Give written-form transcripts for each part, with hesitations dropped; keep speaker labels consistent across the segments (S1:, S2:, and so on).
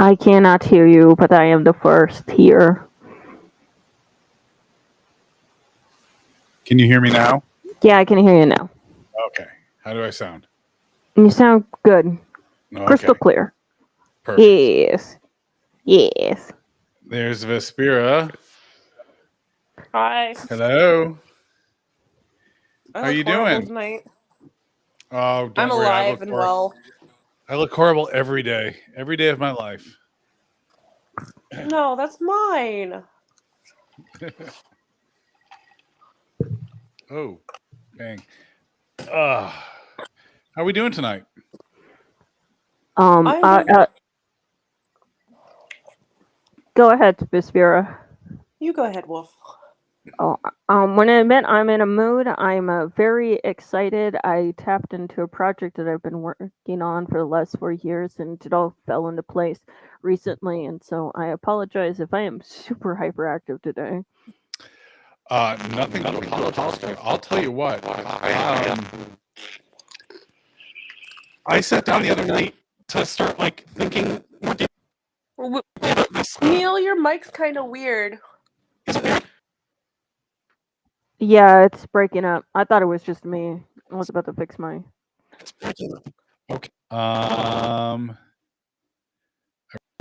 S1: I cannot hear you, but I am the first here.
S2: Can you hear me now?
S1: Yeah, I can hear you now.
S2: Okay. How do I sound?
S1: You sound good. Crystal
S2: Okay.
S1: clear.
S2: Perfect.
S1: Yes. Yes.
S2: There's Vespira.
S3: Hi.
S2: Hello.
S3: I
S2: How
S3: look
S2: you
S3: horrible
S2: doing?
S3: tonight.
S2: Oh,
S3: I'm
S2: don't worry.
S3: alive and well.
S2: I look horrible every day of my life.
S3: No, that's mine.
S2: Oh, dang. How are we doing tonight?
S1: Um,
S3: I'm
S1: uh,
S3: doing.
S1: uh, Go ahead, Bispira.
S3: You go ahead, Wolf.
S1: Oh, when I admit I'm in a mood, I'm very excited. I tapped into a project that I've been working on for the last 4 years, and it all fell into place recently. And so I apologize if I am super hyperactive today.
S2: Nothing to apologize for. I'll tell you what. I sat down the other night to start thinking.
S3: Neil, your mic's kind of weird.
S1: Yeah, it's breaking up. I thought it was just me. I was about to fix my.
S2: Okay. I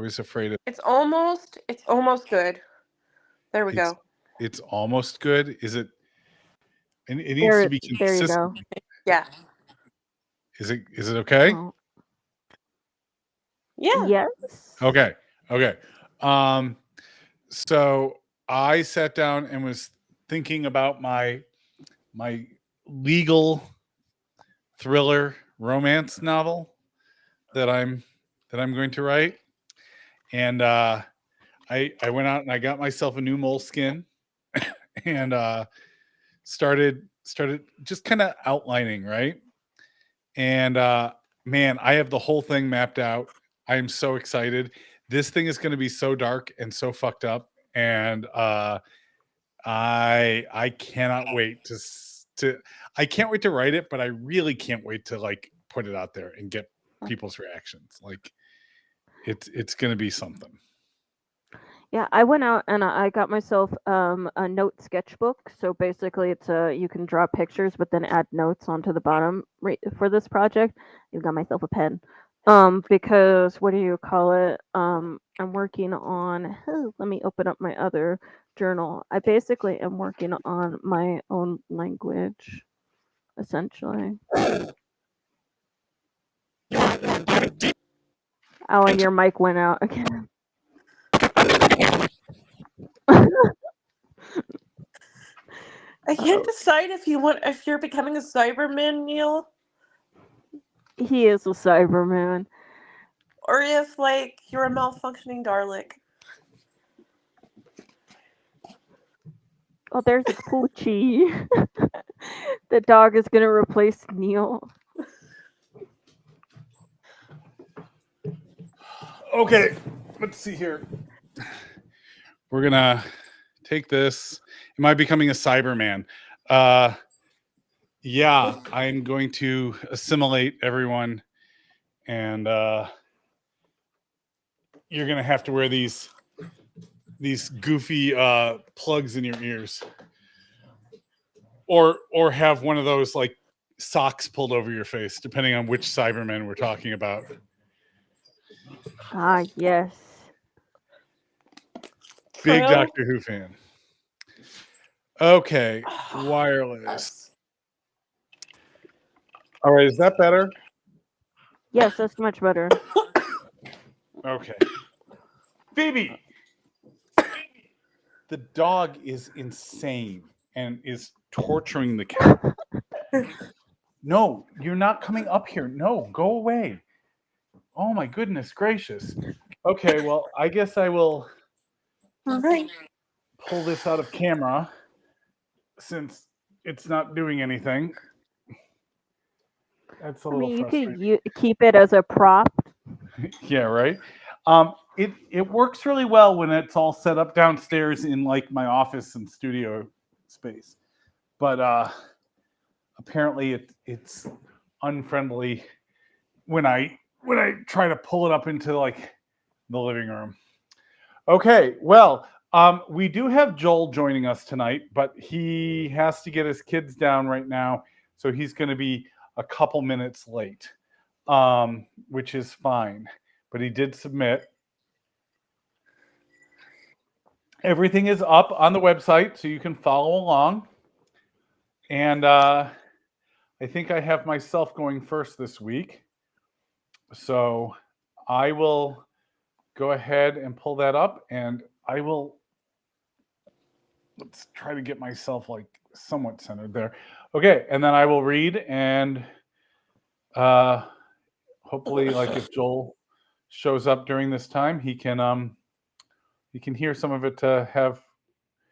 S2: was afraid of.
S3: It's almost good. There we go.
S2: It's almost good. Is it? It needs
S1: There,
S2: to be
S1: there you
S2: consistent.
S1: go.
S3: Yeah.
S2: Is it okay?
S1: Oh,
S3: Yeah.
S1: yes.
S2: Okay. So I sat down and was thinking about my legal thriller romance novel that I'm going to write, and I went out and I got myself a new moleskin and started just kind of outlining, right? And man, I have the whole thing mapped out. I am so excited. This thing is going to be so dark and so fucked up, and I cannot wait to I can't wait to write it, but I really can't wait to put it out there and get people's reactions. It's going to be something.
S1: Yeah, I went out and I got myself a note sketchbook. So basically, it's you can draw pictures, but then add notes onto the bottom. Right, for this project, I've got myself a pen. Because what do you call it? I'm working on. Let me open up my other journal. I basically am working on my own language, essentially. Oh, and your mic went out again.
S3: I can't decide if you're becoming a Cyberman, Neil,
S1: He is a Cyberman.
S3: or if you're a malfunctioning Dalek.
S1: Oh, there's a Poochie. The dog is gonna replace Neil.
S2: Okay, let's see here. We're gonna take this. Am I becoming a Cyberman? Yeah, I'm going to assimilate everyone, and you're gonna have to wear these goofy plugs in your ears, or have one of those socks pulled over your face, depending on which Cybermen we're talking about.
S1: Ah, yes.
S2: Big
S3: True.
S2: Doctor Who fan. Okay, wireless. All right, is that better?
S1: Yes, that's much better.
S2: Okay. Phoebe! The dog is insane and is torturing the cat. No, you're not coming up here. No, go away. Oh my goodness gracious. Okay, well, I guess I will
S3: Right.
S2: pull this out of camera since it's not doing anything. That's a
S1: I
S2: little
S1: mean, you
S2: frustrating.
S1: could keep it as a prop.
S2: Yeah, right. It works really well when it's all set up downstairs in my office and studio space, but apparently it's unfriendly when I try to pull it up into the living room. Okay, well, we do have Joel joining us tonight, but he has to get his kids down right now, so he's going to be a couple minutes late, which is fine. But he did submit. Everything is up on the website, so you can follow along. And I think I have myself going first this week. So I will go ahead and pull that up, and I will, let's try to get myself like somewhat centered there. Okay, and then I will read, and hopefully, like if Joel shows up during this time, he can hear some of it to have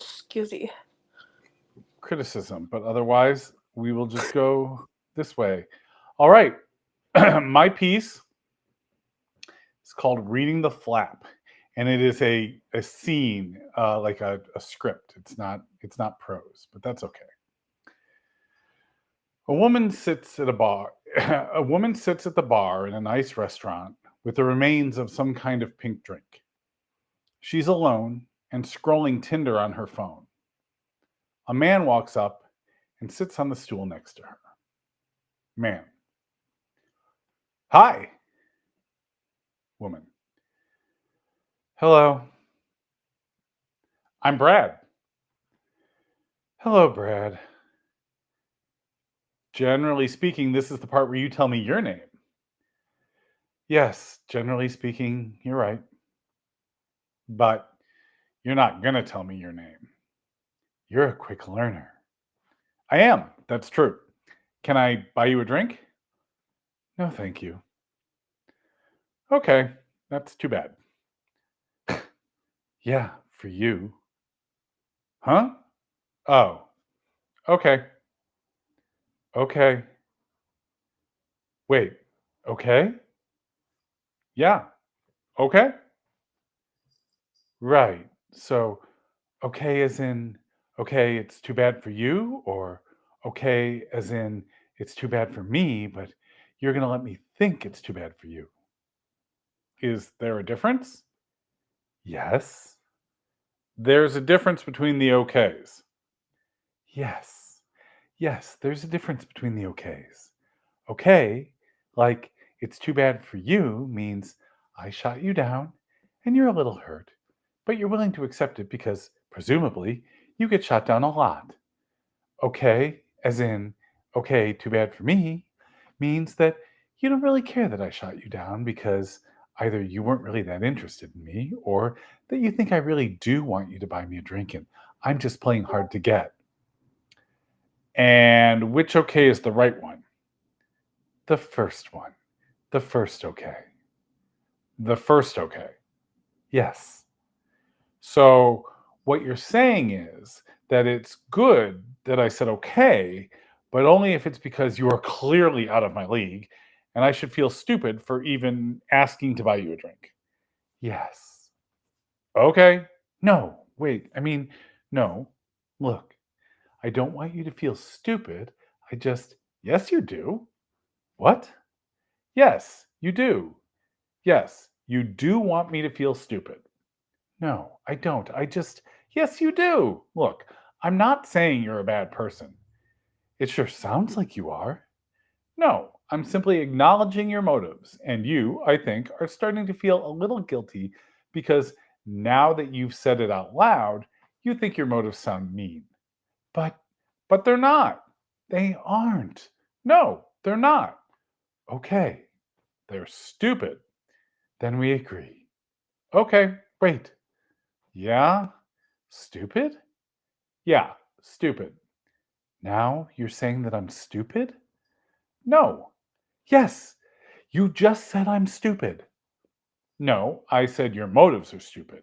S3: Excuse me.
S2: criticism, but otherwise we will just go this way. All right. My piece is called Reading the Flap, and it is a scene, like a script. It's not prose, but that's okay. A woman sits at a bar. A woman sits at the bar in a nice restaurant with the remains of some kind of pink drink. She's alone and scrolling Tinder on her phone. A man walks up and sits on the stool next to her. Man. Hi. Woman. Hello. I'm Brad. Hello, Brad. Generally speaking, this is the part where you tell me your name. Yes, generally speaking, you're right. But you're not going to tell me your name. You're a quick learner. I am. That's true. Can I buy you a drink? No, thank you. Okay, that's too bad. Yeah, for you. Huh? Oh, okay. Okay. Wait, okay? Yeah, okay? Right. So, okay as in, okay, it's too bad for you, or okay as in, it's too bad for me, but you're going to let me think it's too bad for you. Is there a difference? Yes. There's a difference between the okays. Yes. Yes, there's a difference between the okays. Okay, like it's too bad for you means I shot you down and you're a little hurt, but you're willing to accept it because presumably you get shot down a lot. Okay, as in, okay, too bad for me, means that you don't really care that I shot you down because either you weren't really that interested in me or that you think I really do want you to buy me a drink and I'm just playing hard to get. And which okay is the right one? The first one. The first okay. The first okay. Yes. So what you're saying is that it's good that I said okay, but only if it's because you are clearly out of my league and I should feel stupid for even asking to buy you a drink. Yes. Okay. No, wait. I mean, no. Look, I don't want you to feel stupid. I just, yes, you do. What? Yes, you do. Yes, you do want me to feel stupid. No, I don't. I just, yes, you do. Look, I'm not saying you're a bad person. It sure sounds like you are. No, I'm simply acknowledging your motives. And you, I think, are starting to feel a little guilty because now that you've said it out loud, you think your motives sound mean. But, but they're not. They aren't. No, they're not. Okay, they're stupid. Then we agree. Okay, wait. Yeah? Stupid? Yeah, stupid. Now you're saying that I'm stupid? No. Yes, you just said I'm stupid. No, I said your motives are stupid.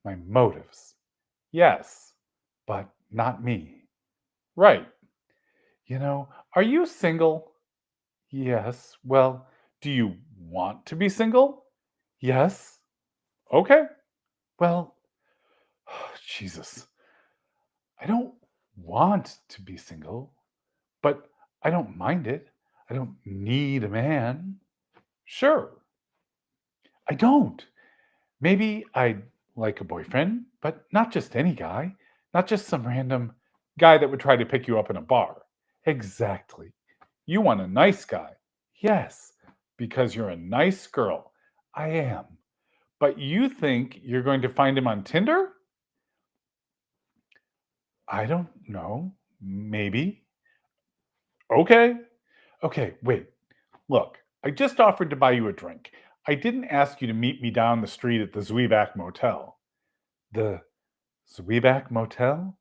S2: My motives. Yes, but not me. Right. Are you single? Yes. Well, do you want to be single? Yes. Okay. Well, Jesus. I don't want to be single, but I don't mind it. I don't need a man. Sure. I don't. Maybe I'd like a boyfriend, but not just any guy, not just some random guy that would try to pick you up in a bar. Exactly. You want a nice guy. Yes, because you're a nice girl. I am. But you think you're going to find him on Tinder? I don't know. Maybe. Okay. Okay, wait. Look, I just offered to buy you a drink. I didn't ask you to meet me down the street at the Zweebach Motel. The Zweebach Motel?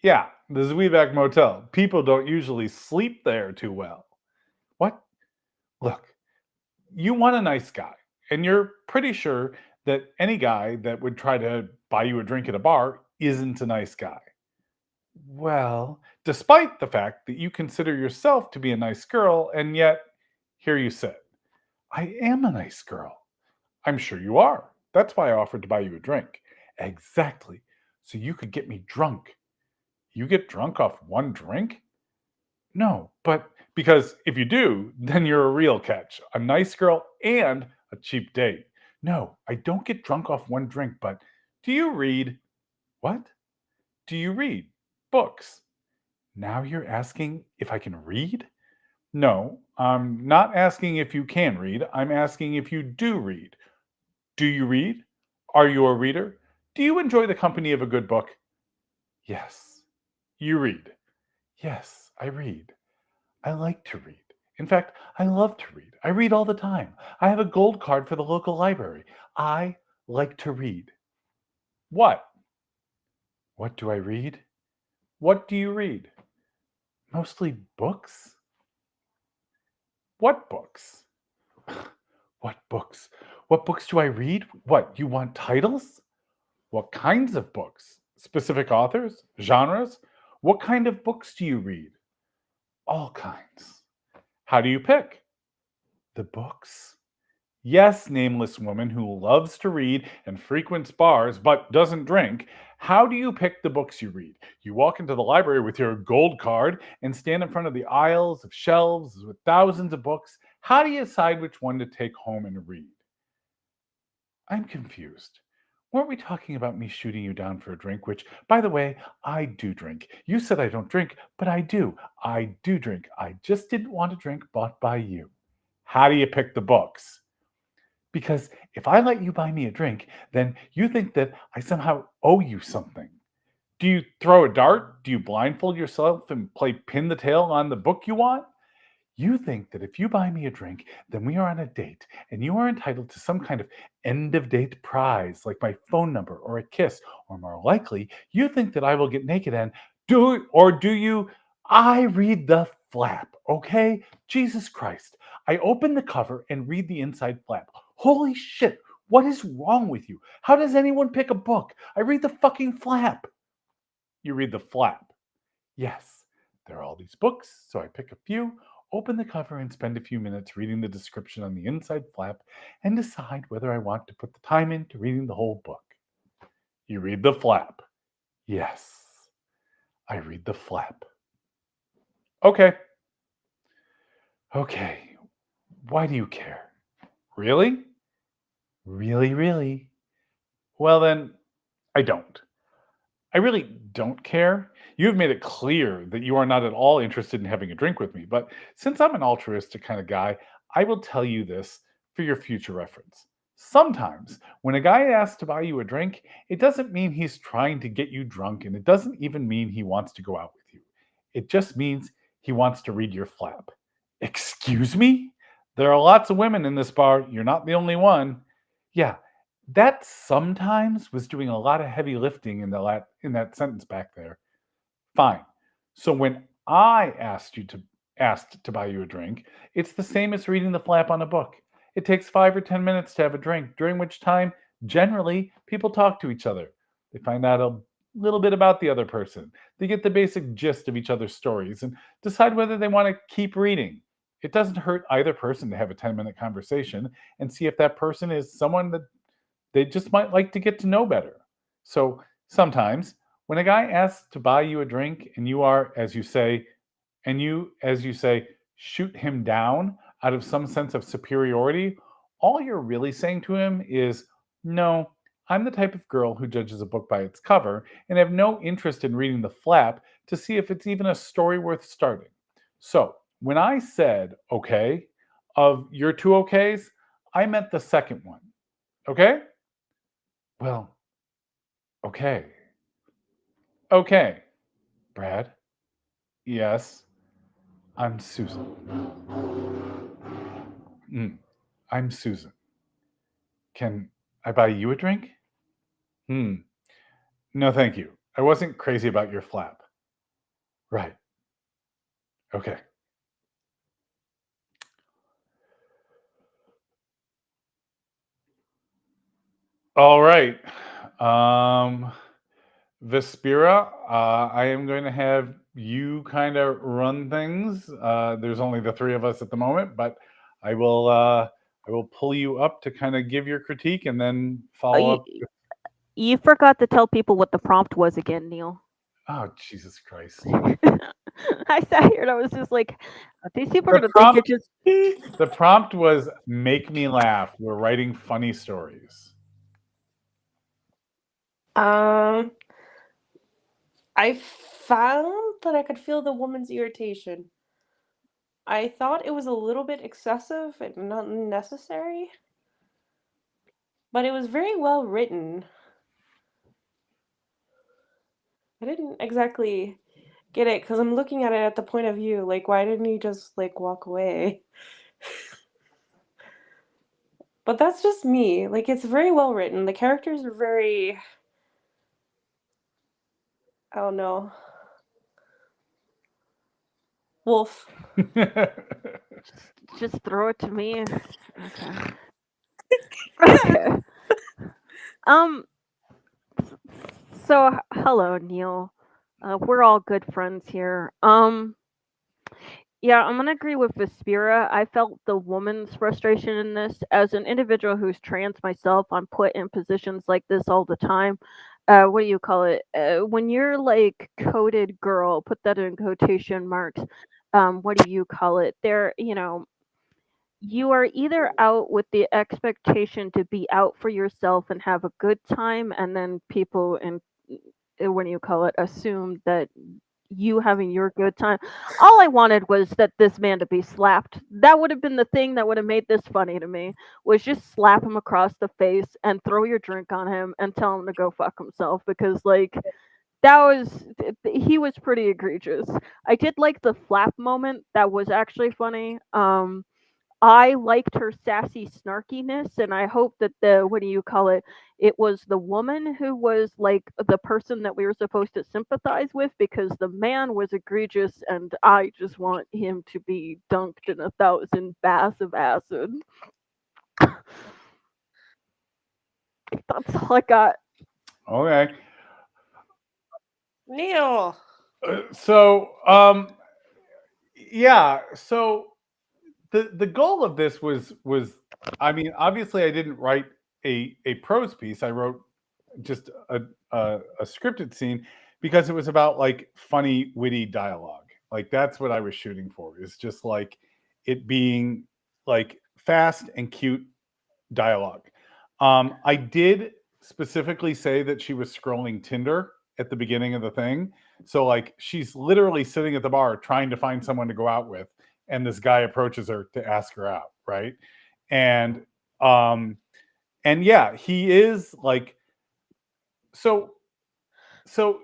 S2: Yeah, the Zweebach Motel. People don't usually sleep there too well. What? Look, you want a nice guy, and you're pretty sure that any guy that would try to buy you a drink at a bar isn't a nice guy. Well, despite the fact that you consider yourself to be a nice girl, and yet here you sit. I am a nice girl. I'm sure you are. That's why I offered to buy you a drink. Exactly. So you could get me drunk. You get drunk off one drink? No, but because if you do, then you're a real catch. A nice girl and a cheap date. No, I don't get drunk off one drink, but do you read? What? Do you read? Books. Now you're asking if I can read? No, I'm not asking if you can read. I'm asking if you do read. Do you read? Are you a reader? Do you enjoy the company of a good book? Yes. You read? Yes, I read. I like to read. In fact, I love to read. I read all the time. I have a gold card for the local library. I like to read. What? What do I read? What do you read? Mostly books? What books? What books? What books do I read? What, you want titles? What kinds of books? Specific authors? Genres? What kind of books do you read? All kinds. How do you pick? The books? Yes, nameless woman who loves to read and frequents bars but doesn't drink. How do you pick the books you read? You walk into the library with your gold card and stand in front of the aisles of shelves with thousands of books. How do you decide which one to take home and read? I'm confused. Weren't we talking about me shooting you down for a drink? Which, by the way, I do drink. You said I don't drink, but I do. I do drink. I just didn't want a drink bought by you. How do you pick the books? Because if I let you buy me a drink, then you think that I somehow owe you something. Do you throw a dart? Do you blindfold yourself and play pin the tail on the book you want? You think that if you buy me a drink, then we are on a date and you are entitled to some kind of end of date prize like my phone number or a kiss, or more likely, you think that I will get naked and do you? I read the flap, okay? Jesus Christ. I open the cover and read the inside flap. Holy shit, what is wrong with you? How does anyone pick a book? I read the fucking flap. You read the flap. Yes, there are all these books, so I pick a few, open the cover, and spend a few minutes reading the description on the inside flap and decide whether I want to put the time into reading the whole book. You read the flap. Yes, I read the flap. Okay. Okay. Why do you care? Really? Really, really? Well, then, I don't. I really don't care. You have made it clear that you are not at all interested in having a drink with me, but since I'm an altruistic kind of guy, I will tell you this for your future reference. Sometimes, when a guy asks to buy you a drink, it doesn't mean he's trying to get you drunk, and it doesn't even mean he wants to go out with you. It just means he wants to read your flap. Excuse me? There are lots of women in this bar. You're not the only one. Yeah, that sometimes was doing a lot of heavy lifting in that sentence back there. Fine. So when I asked to buy you a drink, it's the same as reading the flap on a book. It takes 5 or 10 minutes to have a drink, during which time generally people talk to each other. They find out a little bit about the other person. They get the basic gist of each other's stories and decide whether they want to keep reading. It doesn't hurt either person to have a 10-minute conversation and see if that person is someone that they just might like to get to know better. So sometimes when a guy asks to buy you a drink and you are, as you say, shoot him down out of some sense of superiority, all you're really saying to him is, No, I'm the type of girl who judges a book by its cover and have no interest in reading the flap to see if it's even a story worth starting. So, when I said okay, of your two okays, I meant the second one. Okay? Well, okay. Okay. Brad? Yes. I'm Susan. Mm, I'm Susan. Can I buy you a drink? Hmm. No, thank you. I wasn't crazy about your flap. Right. Okay. All right. Um, Vespira, I am going to have you kind of run things. There's only the three of us at the moment, but I will I will pull you up to kind of give your critique and then follow
S1: You,
S2: up.
S1: you forgot to tell people what the prompt was again, Neil.
S2: Oh, Jesus Christ.
S1: I sat here and I was just like, these people are
S2: The
S1: gonna think it
S2: prompt
S1: just.
S2: the prompt was make me laugh. We're writing funny stories.
S3: Um, I found that I could feel the woman's irritation. I thought it was a little bit excessive and not necessary, but it was very well written. I didn't exactly get it because I'm looking at it at the point of view, like, why didn't he just, like, walk away? But that's just me. Like, it's very well written. The characters are very, I don't know, wolf.
S1: Just throw it to me. Okay. Okay. Um. So hello, Neil. We're all good friends here. Yeah, I'm gonna agree with Vespira. I felt the woman's frustration in this. As an individual who's trans myself, I'm put in positions like this all the time. What do you call it? When you're like coded girl, put that in quotation marks. What do you call it? You are either out with the expectation to be out for yourself and have a good time, and then people and what do you call it, assume that you having your good time. All I wanted was that this man to be slapped. That would have been the thing that would have made this funny to me. Was just slap him across the face and throw your drink on him and tell him to go fuck himself because like that was he was pretty egregious. I did like the flap moment. That was actually funny. I liked her sassy snarkiness, and I hope that the what do you call it? It was the woman who was like the person that we were supposed to sympathize with because the man was egregious, and I just want him to be dunked in 1,000 baths of acid. That's all I got.
S2: Okay.
S3: Neil!
S2: So, yeah. So the goal of this was, I mean, obviously, I didn't write a prose piece. I wrote just a scripted scene because it was about like funny, witty dialogue. Like that's what I was shooting for. Is just like it being like fast and cute dialogue. I did specifically say that she was scrolling Tinder at the beginning of the thing. So like she's literally sitting at the bar trying to find someone to go out with, and this guy approaches her to ask her out, right? And um and yeah, he is like so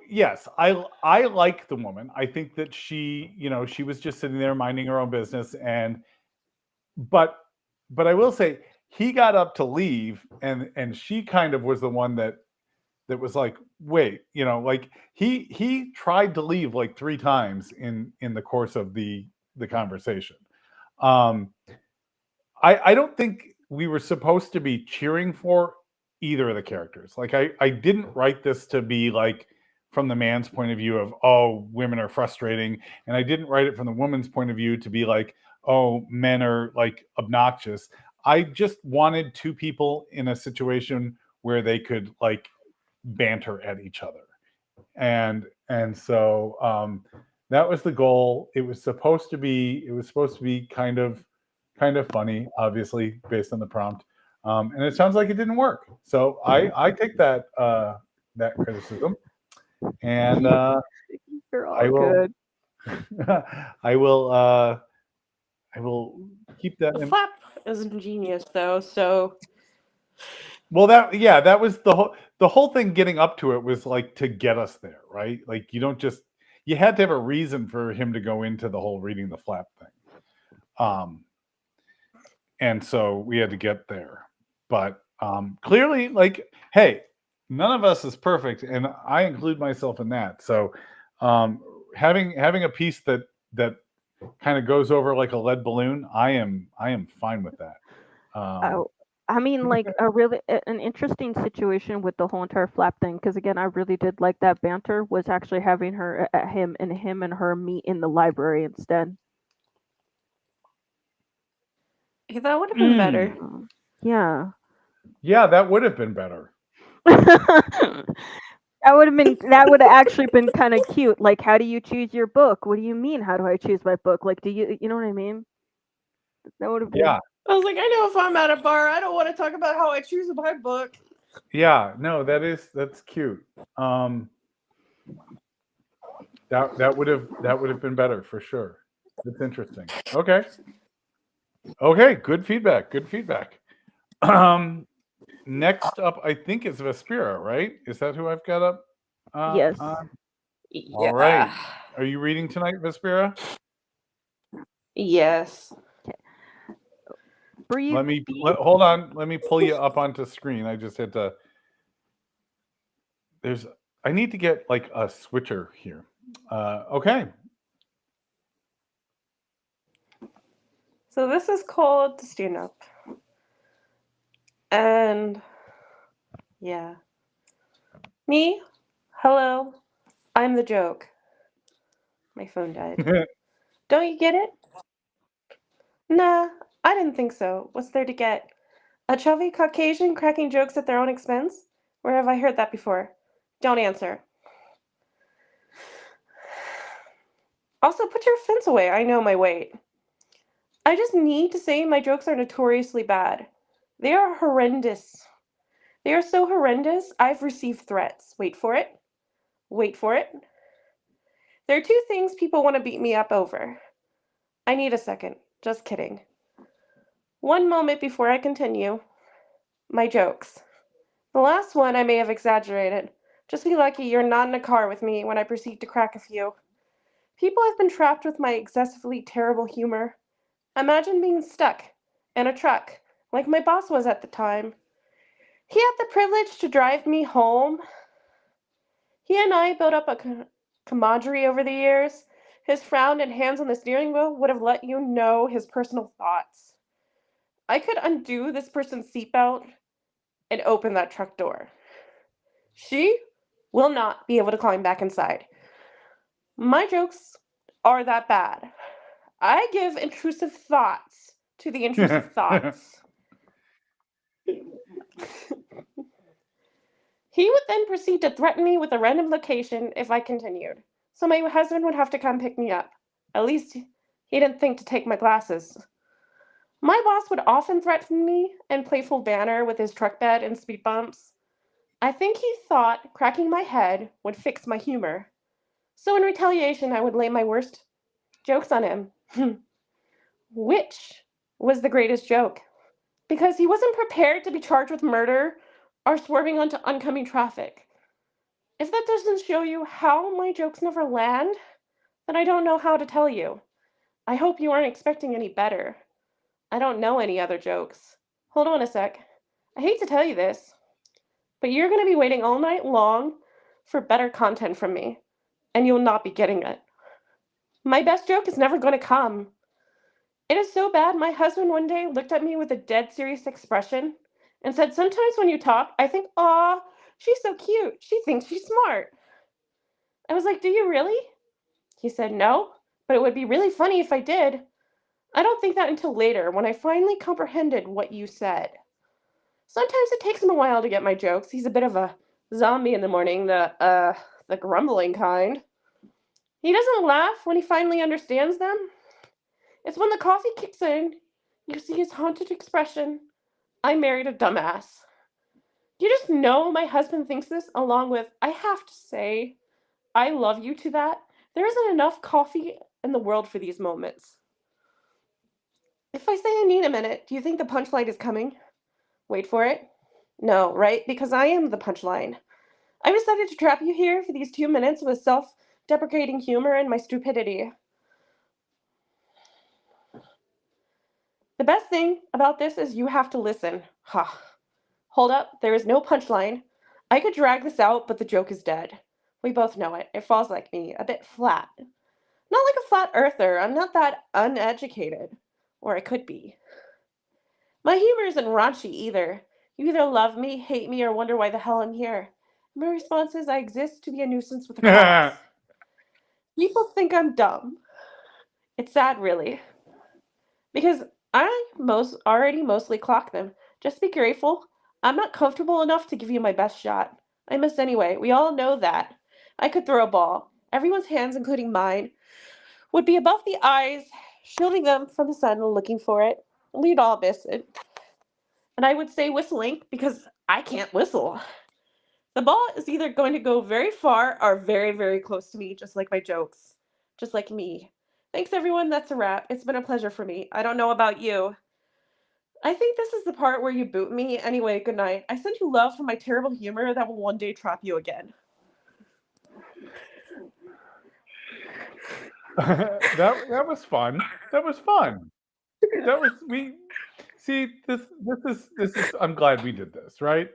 S2: yes, I like the woman. I think that she, she was just sitting there minding her own business and but I will say he got up to leave and she kind of was the one that was like, wait, like he tried to leave like three times in the course of the conversation. Um I don't think we were supposed to be cheering for either of the characters. Like I didn't write this to be like from the man's point of view of, oh, women are frustrating, and I didn't write it from the woman's point of view to be like, oh, men are like obnoxious. I just wanted two people in a situation where they could like banter at each other. And so that was the goal. It was supposed to be kind of funny, obviously based on the prompt. And it sounds like it didn't work. So I take that that criticism, and
S1: You're
S2: I
S1: all
S2: will
S1: good.
S2: I will I will keep that
S3: The
S2: in.
S3: flap is ingenious, though, so
S2: Well, that was the whole thing. Getting up to it was like to get us there, right? Like you don't just you had to have a reason for him to go into the whole reading the flap thing. And so we had to get there. But clearly, like, hey, none of us is perfect, and I include myself in that. So having a piece that kind of goes over like a lead balloon, I am fine with that.
S1: Oh, I mean, like an interesting situation with the whole entire flap thing. Because again, I really did like that banter. Was actually having him and her meet in the library instead.
S3: that would have been better.
S1: Yeah.
S2: Yeah, that would have been better.
S1: That would have actually been kind of cute. Like, how do you choose your book? What do you mean? How do I choose my book? Like, you know what I mean? That would have been.
S2: Yeah.
S3: I was like, I know if I'm at a bar, I don't want to talk about how I choose my book.
S2: Yeah, no, that's cute. That would have been better for sure. That's interesting. Okay. Okay, good feedback. Good feedback. Next up, I think is Vespera, right? Is that who I've got up?
S1: Yes.
S2: All right. Are you reading tonight, Vespera?
S3: Yes.
S1: Breathe.
S2: Hold on. Let me pull you up onto screen. I just had to. I need to get like a switcher here. Okay.
S3: So this is called The Stand Up. And yeah. Me? Hello. I'm the joke. My phone died. Don't you get it? Nah, I didn't think so. What's there to get? A chubby Caucasian cracking jokes at their own expense? Where have I heard that before? Don't answer. Also, put your fence away. I know my weight. I just need to say my jokes are notoriously bad. They are horrendous. They are so horrendous, I've received threats. Wait for it. Wait for it. There are two things people want to beat me up over. I need a second. Just kidding. One moment before I continue. My jokes. The last one I may have exaggerated. Just be lucky you're not in a car with me when I proceed to crack a few. People have been trapped with my excessively terrible humor. Imagine being stuck in a truck, like my boss was at the time. He had the privilege to drive me home. He and I built up a camaraderie over the years. His frown and hands on the steering wheel would have let you know his personal thoughts. I could undo this person's seatbelt and open that truck door. She will not be able to climb back inside. My jokes are that bad. I give intrusive thoughts to the intrusive thoughts. He would then proceed to threaten me with a random location if I continued. So my husband would have to come pick me up. At least he didn't think to take my glasses. My boss would often threaten me and playful banter with his truck bed and speed bumps. I think he thought cracking my head would fix my humor. So in retaliation, I would lay my worst jokes on him. Which was the greatest joke? Because he wasn't prepared to be charged with murder or swerving onto oncoming traffic. If that doesn't show you how my jokes never land, then I don't know how to tell you. I hope you aren't expecting any better. I don't know any other jokes. Hold on a sec. I hate to tell you this, but you're going to be waiting all night long for better content from me, and you'll not be getting it. My best joke is never going to come. It is so bad, my husband one day looked at me with a dead serious expression and said, "Sometimes when you talk, I think, aw, she's so cute. She thinks she's smart." I was like, "Do you really?" He said, "No, but it would be really funny if I did." I don't think that until later, when I finally comprehended what you said. Sometimes it takes him a while to get my jokes. He's a bit of a zombie in the morning, the grumbling kind. He doesn't laugh when he finally understands them. It's when the coffee kicks in, you see his haunted expression, I married a dumbass. You just know my husband thinks this, along with, I have to say, I love you to that. There isn't enough coffee in the world for these moments. If I say I need a minute, do you think the punchline is coming? Wait for it. No, right? Because I am the punchline. I decided to trap you here for these 2 minutes with self deprecating humor and my stupidity. The best thing about this is you have to listen. Ha. Hold up, there is no punchline. I could drag this out, but the joke is dead. We both know it. It falls like me, a bit flat. Not like a flat earther, I'm not that uneducated. Or I could be. My humor isn't raunchy either. You either love me, hate me, or wonder why the hell I'm here. My response is I exist to be a nuisance with a cause. People think I'm dumb. It's sad, really. Because I already mostly clock them. Just be grateful. I'm not comfortable enough to give you my best shot. I miss anyway. We all know that. I could throw a ball. Everyone's hands, including mine, would be above the eyes, shielding them from the sun and looking for it. We'd all miss it. And I would say whistling because I can't whistle. The ball is either going to go very far or very, very close to me, just like my jokes. Just like me. Thanks, everyone. That's a wrap. It's been a pleasure for me. I don't know about you. I think this is the part where you boot me. Anyway, good night. I send you love from my terrible humor that will one day trap you again.
S2: That was fun. That was fun. That was we see this is I'm glad we did this, right?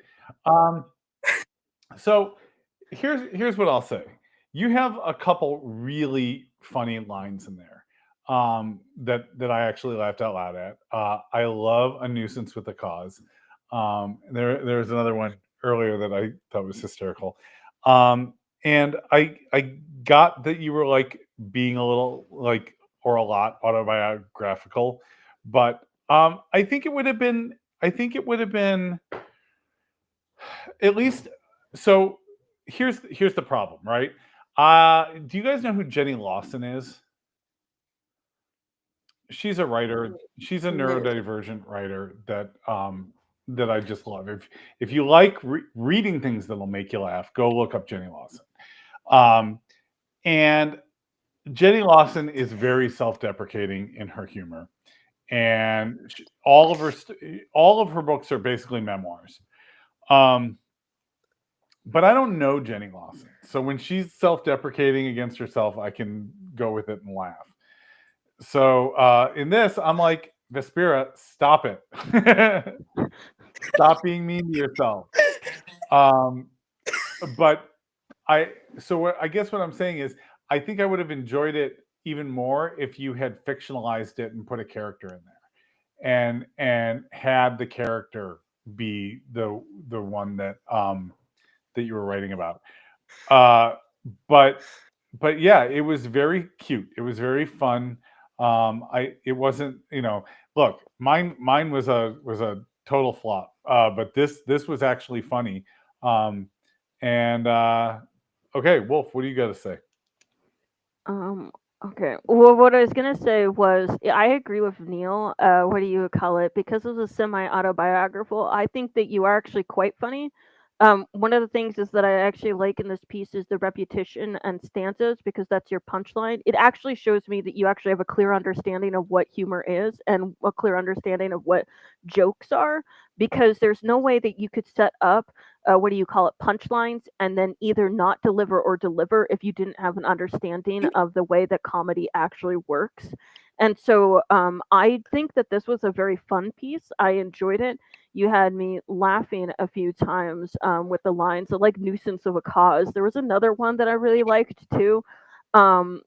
S2: Um so here's what I'll say. You have a couple really funny lines in there that I actually laughed out loud at. I love a nuisance with a cause. There's another one earlier that I thought was hysterical. And I got that you were like being a little like or a lot autobiographical, but I think it would have been at least so here's the problem, right? Do you guys know who Jenny Lawson is? She's a writer. She's a
S3: No.
S2: neurodivergent writer that I just love. If you like reading things that'll make you laugh, go look up Jenny Lawson. Um, and Jenny Lawson is very self-deprecating in her humor, and all of her books are basically memoirs. Um, but I don't know Jenny Lawson, so when she's self-deprecating against herself, I can go with it and laugh. So in this, I'm like, Vespera, stop it. Stop being mean to yourself. Um, but I guess what I'm saying is, I think I would have enjoyed it even more if you had fictionalized it and put a character in there, and had the character be the one that you were writing about. Uh, but yeah, it was very cute. It was very fun. I it wasn't, look, mine was a total flop. But this was actually funny. Um, and okay, Wolf, what do you got to say?
S1: Um, okay. Well, what I was gonna say was, yeah, I agree with Neil. What do you call it? Because it was semi-autobiographical, I think that you are actually quite funny. One of the things is that I actually like in this piece is the repetition and stanzas because that's your punchline. It actually shows me that you actually have a clear understanding of what humor is and a clear understanding of what jokes are. Because there's no way that you could set up what do you call it, punchlines, and then either not deliver or deliver if you didn't have an understanding of the way that comedy actually works. And so I think that this was a very fun piece. I enjoyed it. You had me laughing a few times with the lines of like nuisance of a cause. There was another one that I really liked too. Um,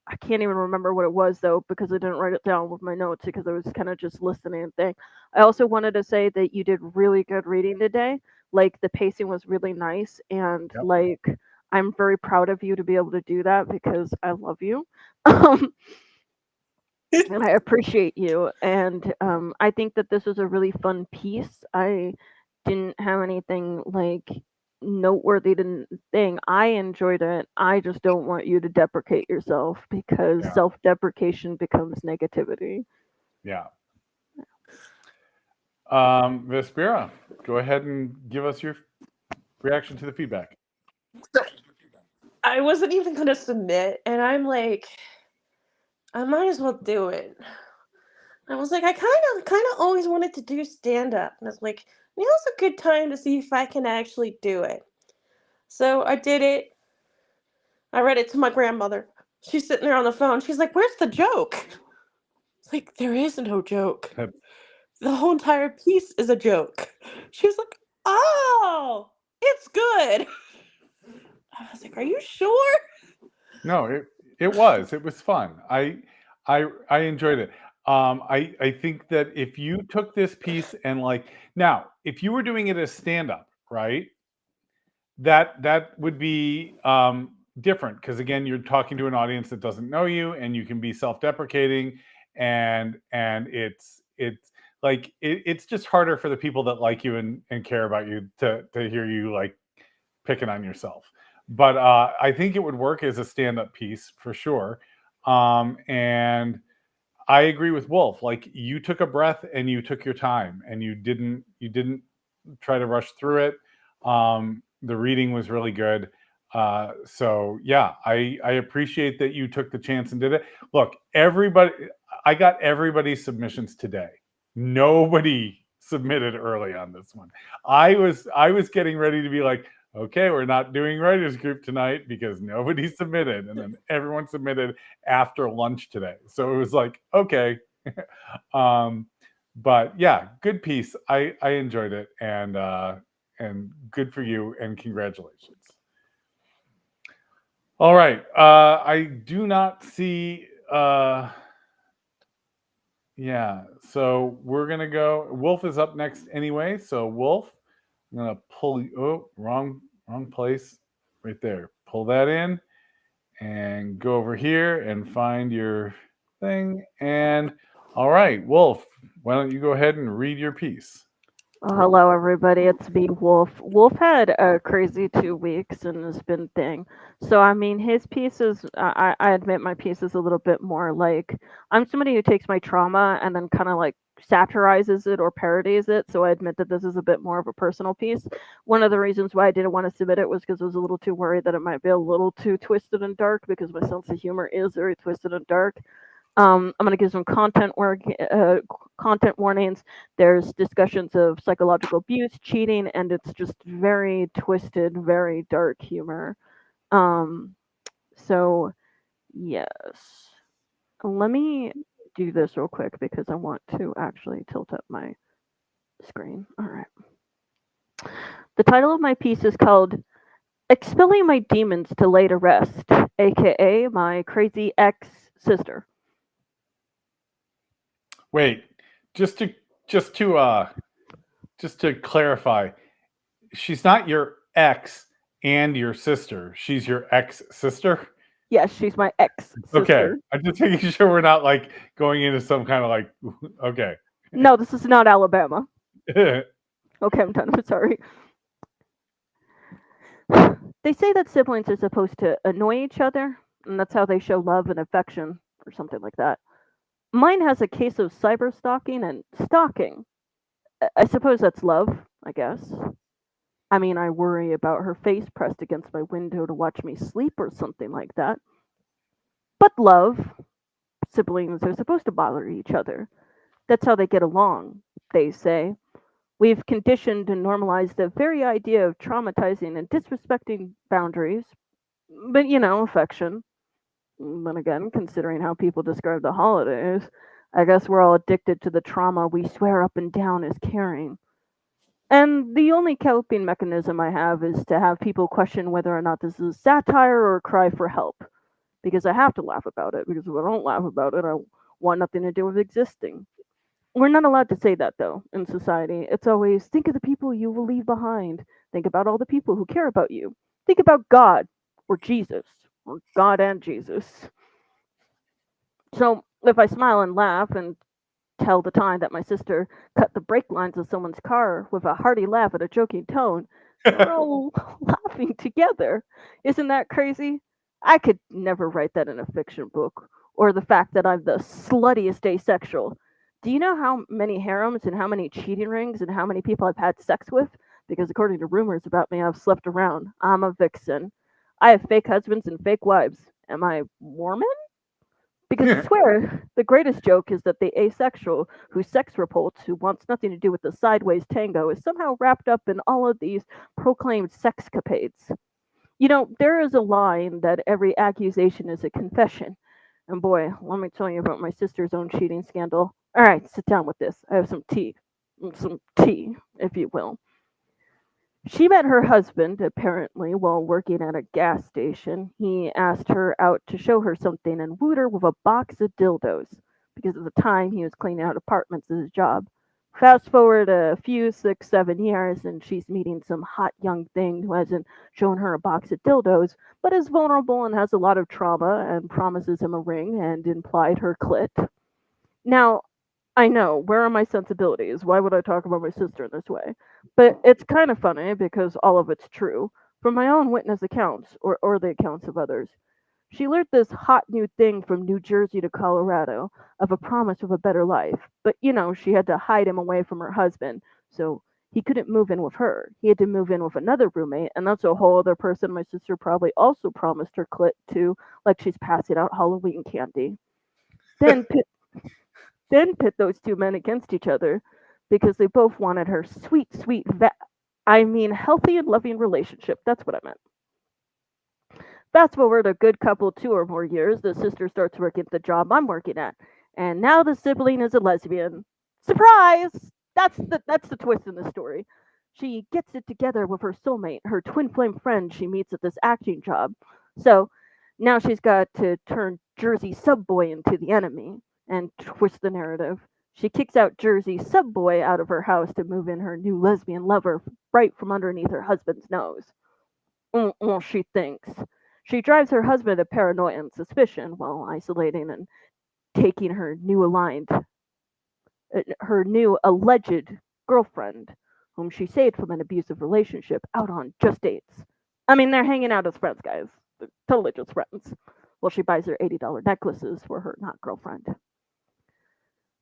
S1: I can't even remember what it was though because I didn't write it down with my notes because I was kind of just listening and thing. I also wanted to say that you did really good reading today. Like the pacing was really nice and
S2: Yep.
S1: like I'm very proud of you to be able to do that because I love you. Um, and I appreciate you. And I think that this was a really fun piece. I didn't have anything like noteworthy to thing. I enjoyed it. I just don't want you to deprecate yourself because
S2: Yeah.
S1: self-deprecation becomes negativity.
S2: Yeah. Vespera, go ahead and give us your reaction to the feedback.
S3: So I wasn't even gonna submit, and I'm like, I might as well do it. I was like, I kind of always wanted to do stand up, and I was like, now's a good time to see if I can actually do it. So I did it. I read it to my grandmother. She's sitting there on the phone. She's like, "Where's the joke?" It's like, there is no joke.
S2: That-
S3: The whole entire piece is a joke. She was like, "Oh, it's good." I was like, "Are you sure?"
S2: No, it was fun. I enjoyed it. I think that if you took this piece and like now, if you were doing it as stand up, right? That would be different because again, you're talking to an audience that doesn't know you, and you can be self-deprecating, and it's like it's just harder for the people that like you and care about you to hear you like picking on yourself. But I think it would work as a stand-up piece for sure. And I agree with Wolf. Like you took a breath and you took your time and you didn't try to rush through it. The reading was really good. So yeah, I appreciate that you took the chance and did it. Look, everybody, I got everybody's submissions today. Nobody submitted early on this one. I was getting ready to be like, okay, we're not doing writers group tonight because nobody submitted, and then everyone submitted after lunch today. So it was like, okay. um, but yeah, good piece. I enjoyed it, and good for you, and congratulations. All right. I do not see. Yeah. So we're gonna go. Wolf is up next anyway. So Wolf, I'm gonna pull you. Oh, wrong place. Right there. Pull that in, and go over here and find your thing. And all right, Wolf, why don't you go ahead and read your piece?
S1: Oh, hello, everybody. It's me, Wolf. Wolf had a crazy 2 weeks and has been thing. So, I mean, his piece is, I admit my piece is a little bit more like, I'm somebody who takes my trauma and then kind of like satirizes it or parodies it. So, I admit that this is a bit more of a personal piece. One of the reasons why I didn't want to submit it was because I was a little too worried that it might be a little too twisted and dark because my sense of humor is very twisted and dark. I'm going to give some content warnings. There's discussions of psychological abuse, cheating, and it's just very twisted, very dark humor. Um, so yes, let me do this real quick because I want to actually tilt up my screen. All right. The title of my piece is called "Expelling My Demons to Lay to Rest," aka my crazy ex sister.
S2: Wait, just to just to uh just to clarify, she's not your ex and your sister. She's your ex sister.
S1: Yes, she's my ex
S2: Okay,
S1: sister.
S2: I'm just making sure we're not like going into some kind of like. Okay.
S1: No, this is not Alabama. Okay, I'm done. I'm sorry. They say that siblings are supposed to annoy each other, and that's how they show love and affection, or something like that. Mine has a case of cyber stalking and stalking. I suppose that's love, I guess. I mean, I worry about her face pressed against my window to watch me sleep or something like that. But love, siblings are supposed to bother each other. That's how they get along, they say. We've conditioned and normalized the very idea of traumatizing and disrespecting boundaries, but affection. Then again, considering how people describe the holidays, I guess we're all addicted to the trauma we swear up and down is caring. And the only coping mechanism I have is to have people question whether or not this is satire or a cry for help. Because I have to laugh about it, because if I don't laugh about it, I want nothing to do with existing. We're not allowed to say that, though, in society. It's always think of the people you will leave behind. Think about all the people who care about you. Think about God or Jesus or God and Jesus. So if I smile and laugh and tell the time that my sister cut the brake lines of someone's car with a hearty laugh at a joking tone, we're all laughing together. Isn't that crazy? I could never write that in a fiction book. Or the fact that I'm the sluttiest asexual. Do you know how many harems and how many cheating rings and how many people I've had sex with? Because according to rumors about me, I've slept around. I'm a vixen. I have fake husbands and fake wives. Am I Mormon? Because I swear, the greatest joke is that the asexual who sex repulsed, who wants nothing to do with the sideways tango, is somehow wrapped up in all of these proclaimed sexcapades. You know, there is a line that every accusation is a confession. And boy, let me tell you about my sister's own cheating scandal. All right, sit down with this. I have some tea, if you will. She met her husband, apparently, while working at a gas station. He asked her out to show her something and wooed her with a box of dildos, because at the time he was cleaning out apartments as his job. Fast forward a few, 6, 7 years, and she's meeting some hot young thing who hasn't shown her a box of dildos, but is vulnerable and has a lot of trauma and promises him a ring and implied her clit. Now, I know, where are my sensibilities? Why would I talk about my sister in this way? But it's kind of funny because all of it's true. From my own witness accounts, or the accounts of others. She lured this hot new thing from New Jersey to Colorado of a promise of a better life. But, you know, she had to hide him away from her husband. So he couldn't move in with her. He had to move in with another roommate, and that's a whole other person my sister probably also promised her clit to, like she's passing out Halloween candy. Then pit those two men against each other because they both wanted her sweet, sweet, I mean, healthy and loving relationship. That's what I meant. Fast forward a good couple, 2 or more years, the sister starts working at the job I'm working at, and now the sibling is a lesbian. Surprise! That's the twist in the story. She gets it together with her soulmate, her twin flame friend she meets at this acting job. So now she's got to turn Jersey Subboy into the enemy and twist the narrative. She kicks out Jersey Subboy out of her house to move in her new lesbian lover right from underneath her husband's nose. She thinks. She drives her husband to paranoia and suspicion while isolating and taking her new alleged girlfriend, whom she saved from an abusive relationship, out on just dates. I mean, they're hanging out as friends, guys. They're totally just friends. Well, she buys her $80 necklaces for her not girlfriend.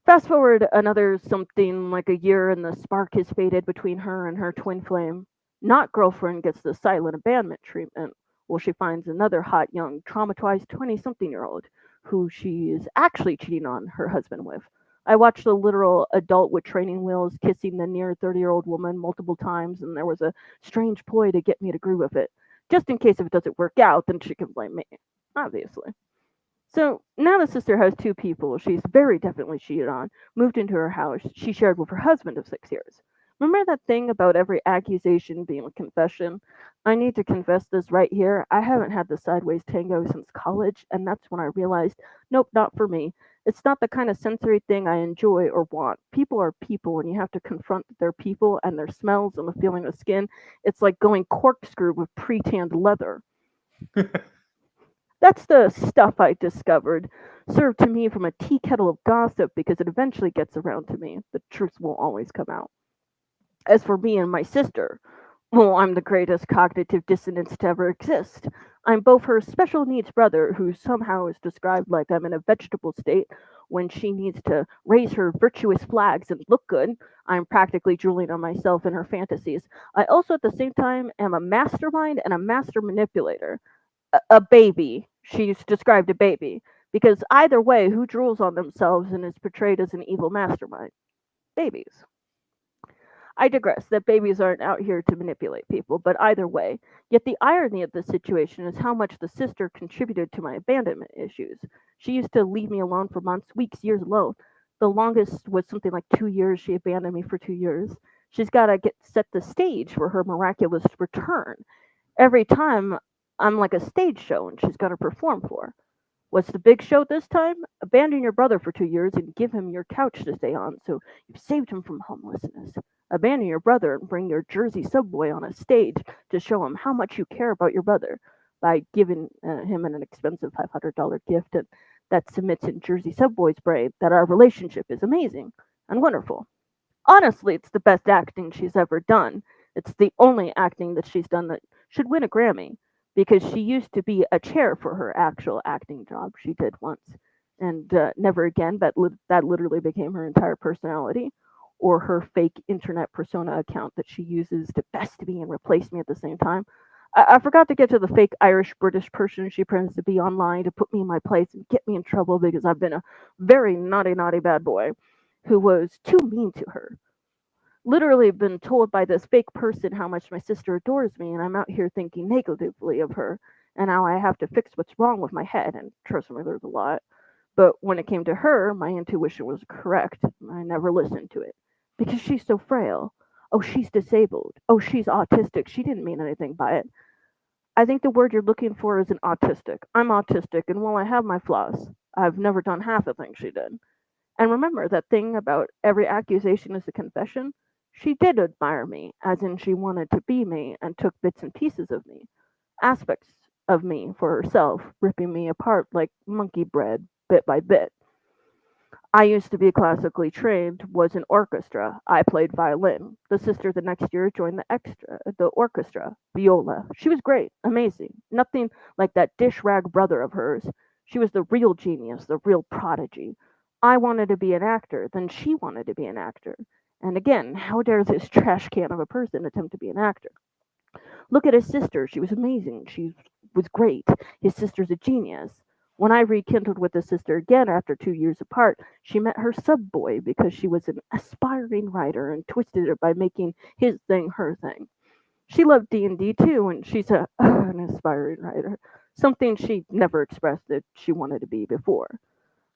S1: Fast forward another something like a year, and the spark has faded between her and her twin flame. Not girlfriend gets the silent abandonment treatment, while she finds another hot, young, traumatized 20-something-year-old who she is actually cheating on her husband with. I watched a literal adult with training wheels kissing the near 30-year-old woman multiple times, and there was a strange ploy to get me to agree with it. Just in case if it doesn't work out, then she can blame me. Obviously. So now the sister has two people she's very definitely cheated on, moved into her house she shared with her husband of 6 years. Remember that thing about every accusation being a confession? I need to confess this right here. I haven't had the sideways tango since college, and that's when I realized, nope, not for me. It's not the kind of sensory thing I enjoy or want. People are people, and you have to confront their people and their smells and the feeling of skin. It's like going corkscrew with pre-tanned leather. That's the stuff I discovered, served to me from a tea kettle of gossip because it eventually gets around to me. The truth won't always come out. As for me and my sister, well, I'm the greatest cognitive dissonance to ever exist. I'm both her special needs brother, who somehow is described like I'm in a vegetable state when she needs to raise her virtuous flags and look good. I'm practically drooling on myself in her fantasies. I also, at the same time, am a mastermind and a master manipulator. A baby. She's described a baby. Because either way, who drools on themselves and is portrayed as an evil mastermind? Babies. I digress that babies aren't out here to manipulate people, but either way. Yet the irony of this situation is how much the sister contributed to my abandonment issues. She used to leave me alone for months, weeks, years alone. The longest was something like 2 years. She abandoned me for 2 years. She's got to get set the stage for her miraculous return. Every time I'm like a stage show and she's got to perform for. What's the big show this time? Abandon your brother for 2 years and give him your couch to stay on, so you've saved him from homelessness. Abandon your brother and bring your Jersey subway on a stage to show him how much you care about your brother by giving him an expensive $500 gift that submits in Jersey subway's brain that our relationship is amazing and wonderful. Honestly, it's the best acting she's ever done. It's the only acting that she's done that should win a Grammy because she used to be a chair for her actual acting job she did once. and never again. That literally became her entire personality, or her fake internet persona account that she uses to best me and replace me at the same time. I forgot to get to the fake Irish British person she pretends to be online to put me in my place and get me in trouble because I've been a very naughty, naughty bad boy who was too mean to her. Literally been told by this fake person how much my sister adores me, and I'm out here thinking negatively of her, and now I have to fix what's wrong with my head, and trust me, there's a lot. But when it came to her, my intuition was correct. I never listened to it because she's so frail. Oh, she's disabled. Oh, she's autistic. She didn't mean anything by it. I think the word you're looking for is an autistic. I'm autistic, and while I have my flaws, I've never done half the things she did. And remember that thing about every accusation is a confession? She did admire me, as in she wanted to be me and took bits and pieces of me, aspects of me for herself, ripping me apart like monkey bread, bit by bit. I used to be classically trained, was in orchestra. I played violin. The sister the next year joined the orchestra, viola. She was great, amazing. Nothing like that dish rag brother of hers. She was the real genius, the real prodigy. I wanted to be an actor, then she wanted to be an actor. And again, how dare this trash can of a person attempt to be an actor? Look at his sister. She was amazing. She was great. His sister's a genius. When I rekindled with his sister again after 2 years apart, she met her sub boy because she was an aspiring writer and twisted it by making his thing her thing. She loved D&D too, and she's an aspiring writer, something she never expressed that she wanted to be before.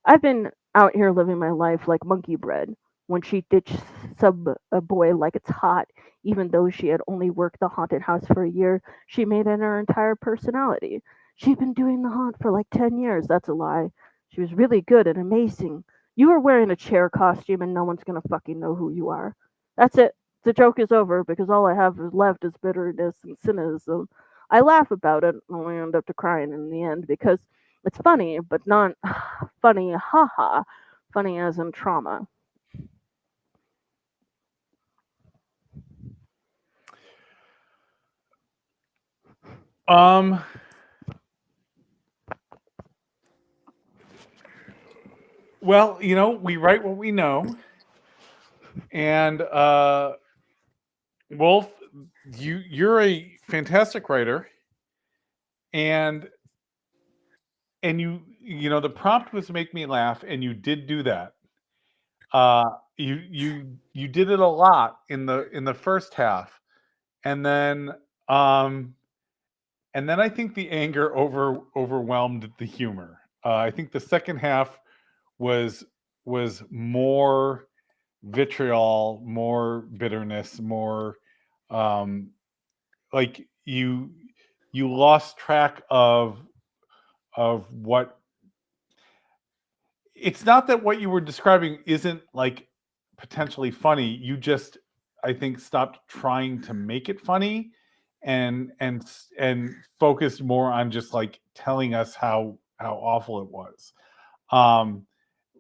S1: I've been out here living my life like monkey bread. When she ditched sub a boy like it's hot, even though she had only worked the haunted house for a year, she made it her entire personality. She'd been doing the haunt for like 10 years. That's a lie. She was really good and amazing. You are wearing a chair costume and no one's gonna fucking know who you are. That's it. The joke is over because all I have left is bitterness and cynicism. I laugh about it and only end up to crying in the end because it's funny, but not funny, haha, funny as in trauma.
S2: Um, well, we write what we know, and Wolf, you're a fantastic writer, and the prompt was to make me laugh, and you did do that. You did it a lot in the first half, and then um I think the anger overwhelmed the humor. I think the second half was more vitriol, more bitterness, more um like you lost track of what. It's not that what you were describing isn't like potentially funny. You just, I think, stopped trying to make it funny and focused more on just like telling us how awful it was. Um,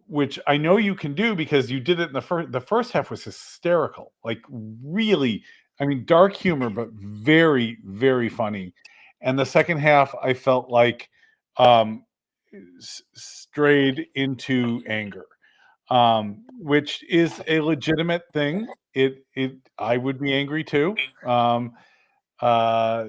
S2: which I know you can do because you did it in the first half was hysterical. Like really, I mean dark humor but very very funny. And the second half I felt like um strayed into anger, which is a legitimate thing. It I would be angry too. Uh,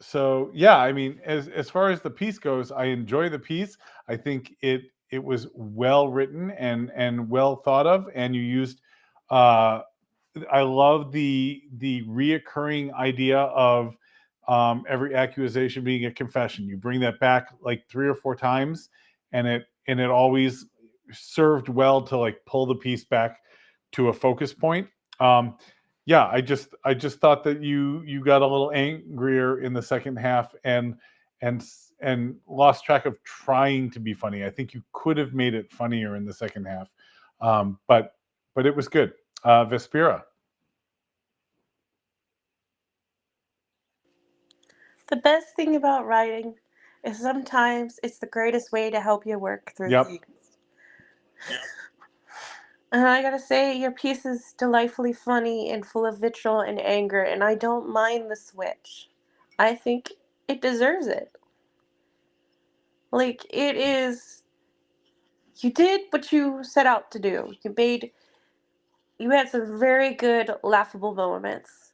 S2: so yeah, I mean, as far as the piece goes, I enjoy the piece. I think it was well written and well thought of, and you used. Uh, I love the reoccurring idea of every accusation being a confession. You bring that back like 3 or 4 times, and it always served well to like pull the piece back to a focus point. Um, yeah, I just thought that you got a little angrier in the second half and lost track of trying to be funny. I think you could have made it funnier in the second half, but it was good. Vespera.
S3: The best thing about writing is sometimes it's the greatest way to help you work through
S2: Yep.
S3: things. And I gotta say, your piece is delightfully funny and full of vitriol and anger, and I don't mind the switch. I think it deserves it. Like, it is. you did what you set out to do. You had some very good laughable moments,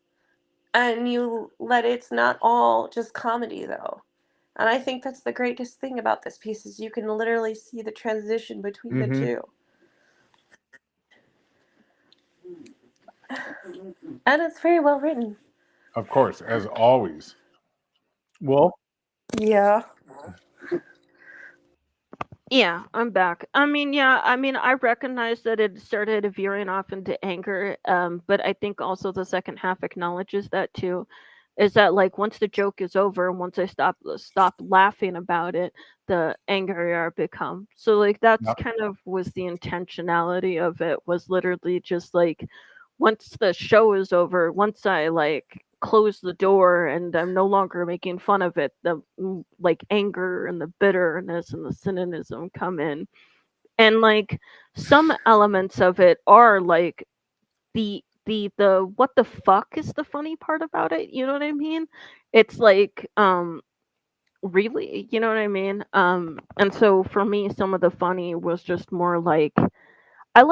S3: and you let it's not all just comedy though. And I think that's the greatest thing about this piece is you can literally see the transition between the
S2: Mm-hmm.
S3: two. And it's very well written.
S2: Of course, as always. Well,
S3: Yeah.
S1: Yeah, I'm back. I mean, yeah, I mean, I recognize that it started veering off into anger, but I think also the second half acknowledges that too. Is that like once the joke is over and once I stop laughing about it, the angrier I become. So like that's
S2: yeah.
S1: kind of was the intentionality of it was literally just like once the show is over, once I like close the door and I'm no longer making fun of it, the like anger and the bitterness and the cynicism come in. And like some elements of it are like the what the fuck is the funny part about it, you know what I mean? It's like really, you know what I mean? And so for me some of the funny was just more like I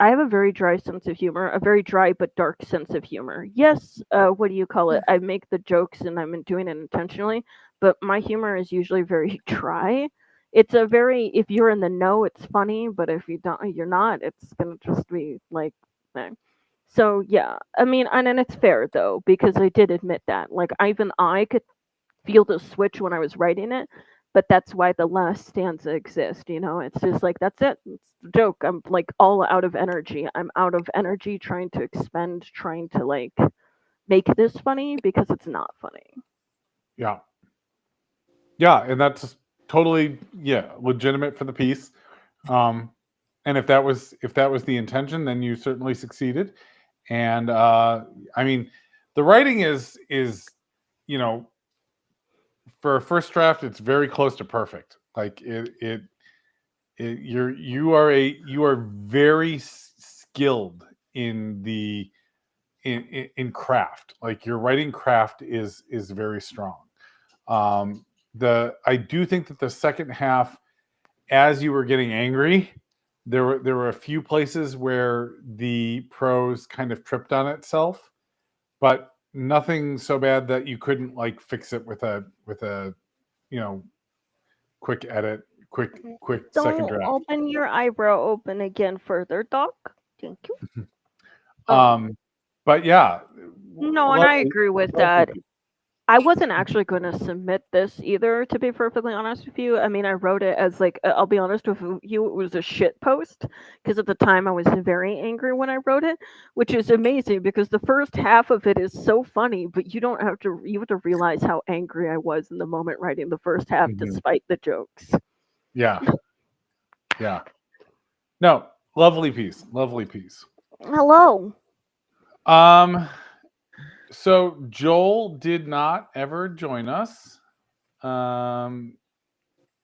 S1: have a very dry sense of humor, a very dry but dark sense of humor. Yes, what do you call it? I make the jokes and I'm doing it intentionally, but my humor is usually very dry. It's a very if you're in the know, it's funny, but if you don't, you're not. It's gonna just be like, eh. So yeah, I mean, and it's fair though because I did admit that. Like even I could feel the switch when I was writing it, but that's why the last stanza exists, you know? It's just like that's it. It's the joke. I'm like all out of energy. I'm out of energy trying to expend, trying to like make this funny because it's not funny.
S2: Yeah. Yeah, and that's totally legitimate for the piece. Um, and if that was the intention, then you certainly succeeded. And I mean, the writing is you know for a first draft, it's very close to perfect. Like you are very skilled in the in craft. Like your writing craft is very strong. The I do think that the second half, as you were getting angry, there were a few places where the prose kind of tripped on itself, but nothing so bad that you couldn't like fix it with a you know quick edit, quick second
S1: Don't
S2: draft.
S1: open your eyebrow open again further, Doc. Thank you.
S2: Um, but yeah,
S1: No, and I
S2: lovely,
S1: agree with
S2: lovely.
S1: that. I wasn't actually going to submit this either, to be perfectly honest with you. I mean, I wrote it as like, I'll be honest with you, it was a shit post because at the time I was very angry when I wrote it, which is amazing because the first half of it is so funny, but you have to realize how angry I was in the moment writing the first half
S2: Mhm.
S1: despite the jokes.
S2: Yeah, yeah. No, lovely piece, lovely piece.
S1: Hello.
S2: Um, so Joel did not ever join us. Um,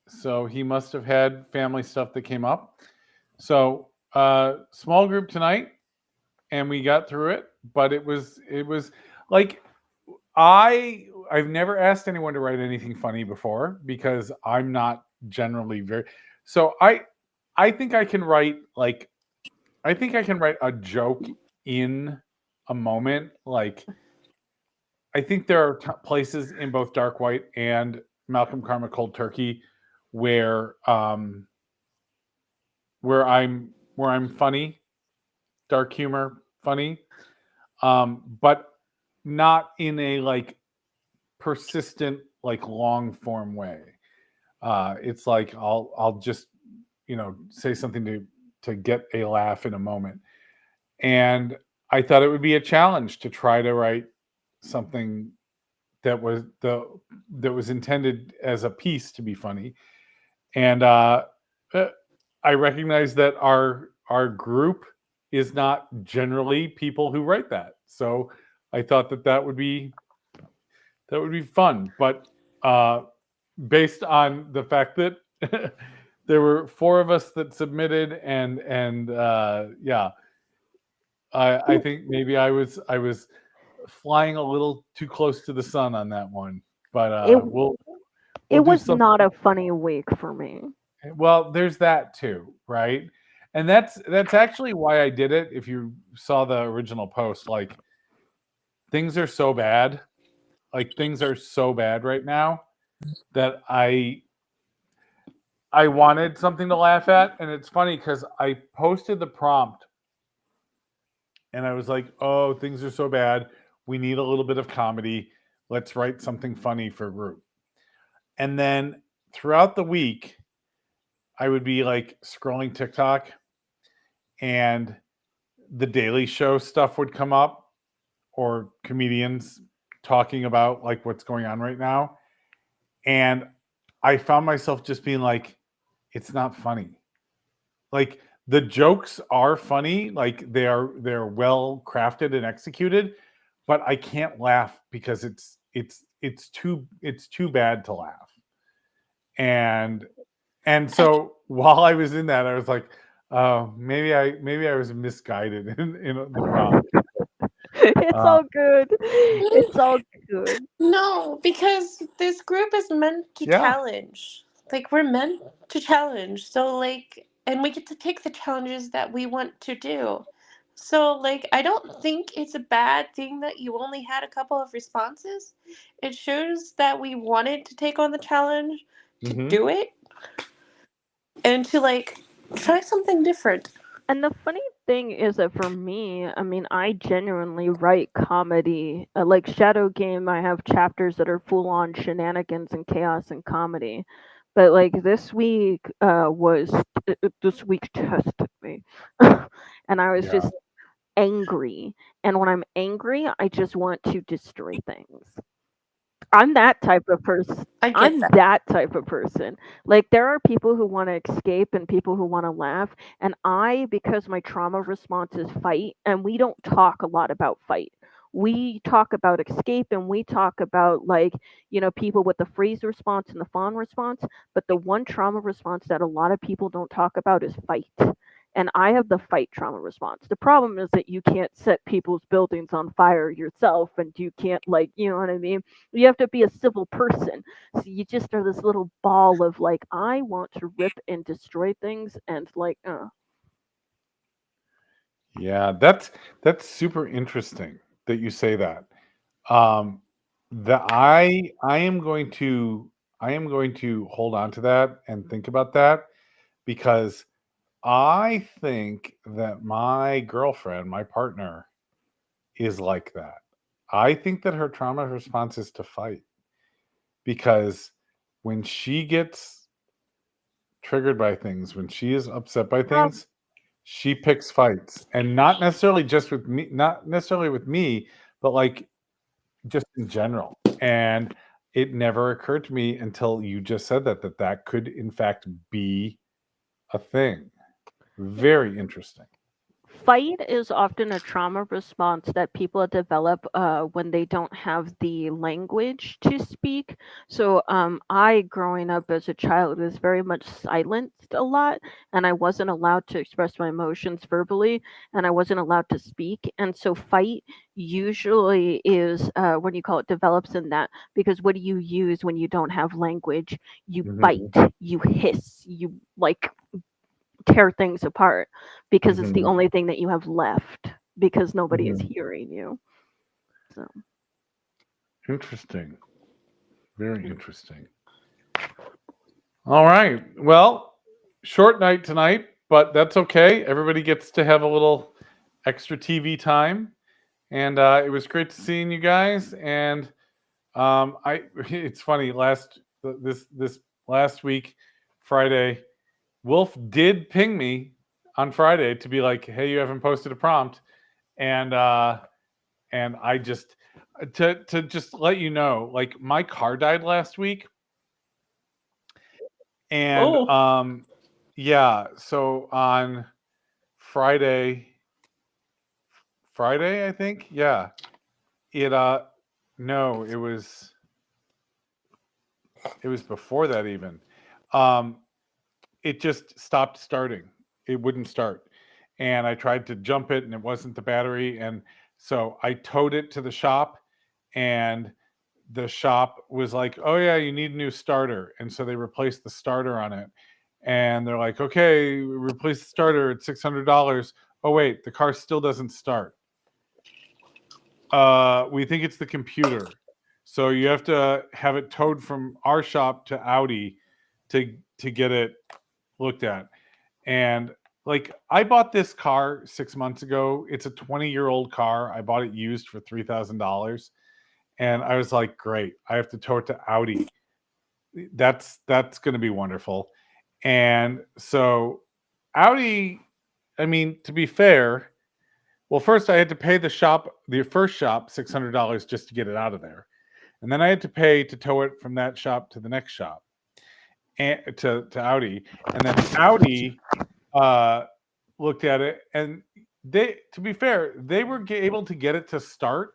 S2: so he must have had family stuff that came up. So small group tonight, and we got through it. But it was like I've never asked anyone to write anything funny before because I'm not generally very. So I think I can write like I think I can write a joke in a moment. Like I think there are places in both Dark White and Malcolm Karma Cold Turkey where where I'm funny, dark humor, funny, but not in a like persistent, like long form way. It's like I'll just say something to get a laugh in a moment, and I thought it would be a challenge to try to write something that was intended as a piece to be funny, and uh, I recognize that our group is not generally people who write that, so I thought that would be fun, but uh, based on the fact that there were four of us that submitted, and yeah, I think maybe I was flying a little too close to the sun on that one, but
S1: It
S2: we'll
S1: it
S2: do
S1: was
S2: something.
S1: not a funny week for me.
S2: Well, there's that too, right? And that's actually why I did it. If you saw the original post, like things are so bad, like things are so bad right now that I wanted something to laugh at, and it's funny because I posted the prompt and I was like, "Oh, things are so bad. We need a little bit of comedy. Let's write something funny for a group." And then throughout the week, I would be like scrolling TikTok and the Daily Show stuff would come up or comedians talking about like what's going on right now. And I found myself just being like, it's not funny. Like the jokes are funny, like they're well crafted and executed, but I can't laugh because it's too bad to laugh. And
S3: I
S2: so while I was in that, I was like, maybe I was misguided in the prompt.
S1: It's
S2: Uh,
S1: all good. It's all good.
S3: No, because this group is meant to
S2: yeah.
S3: challenge. Like, we're meant to challenge. So, like, and we get to pick the challenges that we want to do. So, like, I don't think it's a bad thing that you only had a couple of responses. It shows that we wanted to take on the challenge to
S2: Hmm.
S3: do it and to, like, try something different.
S1: And the funny thing is that for me, I mean, I genuinely write comedy. Like Shadow Game, I have chapters that are full on shenanigans and chaos and comedy. But like this week tested me. And I was
S2: Yeah.
S1: just angry. And when I'm angry, I just want to destroy things. I'm that type of person.
S3: I get
S1: I'm
S3: that.
S1: that type of person. Like there are people who want to escape and people who want to laugh, and I, because my trauma response is fight, and we don't talk a lot about fight. We talk about escape and we talk about like, people with the freeze response and the fawn response, but the one trauma response that a lot of people don't talk about is fight. And I have the fight trauma response. The problem is that you can't set people's buildings on fire yourself, and you can't, like, you know what I mean? You have to be a civil person. So you just are this little ball of like, I want to rip and destroy things, and like,
S2: Yeah, that's super interesting that you say that. Um, I am going to hold on to that and think about that because I think that my girlfriend, my partner, is like that. I think that her trauma response is to fight because when she gets triggered by things, when she is upset by
S1: prob-
S2: things, she picks fights, and not necessarily just with me, not necessarily with me, but like just in general. And it never occurred to me until you just said that could in fact be a thing. Very interesting.
S1: fight is often a trauma response that people develop when they don't have the language to speak. So, I, growing up as a child, was very much silenced a lot, and I wasn't allowed to express my emotions verbally, and I wasn't allowed to speak. And so, fight usually is when you call it develops in that, because what do you use when you don't have language? You bite,
S2: Mhm,
S1: you hiss, you like tear things apart because it's the
S2: mhm,
S1: only thing that you have left because nobody is
S2: mhm.
S1: hearing you. So
S2: Interesting. Very interesting. All right. Well, short night tonight, but that's okay. Everybody gets to have a little extra TV time, and it was great to seeing you guys. And I, it's funny. This last week, Friday, Wolf did ping me on Friday to be like, "Hey, you haven't posted a prompt," and I just to just let you know, like my car died last week, and
S3: Oh,
S2: yeah, so on Friday, I think, yeah, it no, it was before that even. Um, it just stopped starting. It wouldn't start. And I tried to jump it and it wasn't the battery. And so I towed it to the shop and the shop was like, "Oh yeah, you need a new starter." And so they replaced the starter on it. and they're like, okay, replace the starter at $600. Oh wait, the car still doesn't start. We think it's the computer, so you have to have it towed from our shop to Audi to get it looked at. And like, I bought this car 6 months ago. It's a 20-year-old car. I bought it used for $3,000, and I was like, great, I have to tow it to Audi. That's going to be wonderful. And so Audi, I mean, to be fair, well, first I had to pay the first shop $600 just to get it out of there, and then I had to pay to tow it from that shop to the next shop, and to Audi, and then Audi looked at it, and to be fair, they were able to get it to start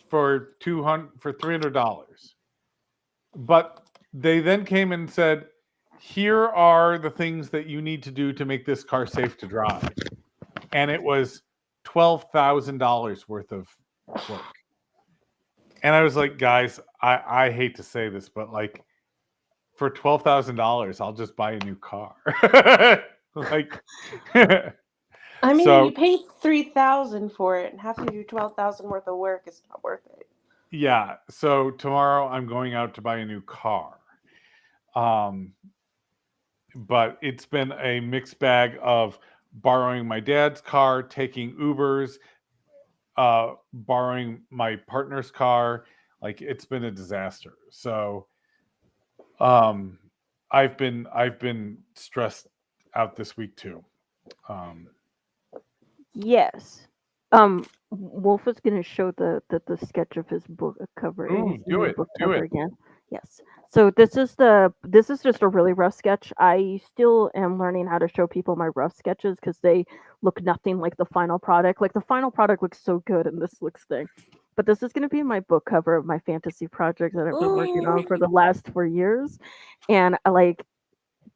S2: for $300, but they then came and said, here are the things that you need to do to make this car safe to drive. And it was $12,000 worth of work. And I was like, guys, I hate to say this, but like, for $12,000, I'll just buy a new car. Like,
S3: I mean,
S2: so,
S3: you paid $3,000 for it, and having to do $12,000 worth of work is not worth it.
S2: yeah. So tomorrow I'm going out to buy a new car. But it's been a mixed bag of borrowing my dad's car, taking Ubers, borrowing my partner's car. Like, it's been a disaster. So I've been stressed out this week too.
S1: Yes. Wolf is going to show the sketch of his book cover.
S2: Ooh,
S1: His
S2: do
S1: new
S2: it.
S1: book
S2: Do
S1: cover
S2: it.
S1: again. Yes. So this is just a really rough sketch. I still am learning how to show people my rough sketches because they look nothing like the final product. Like, the final product looks so good, and this looks thing. But this is going to be my book cover of my fantasy project that I've been working on for the last 4 years, and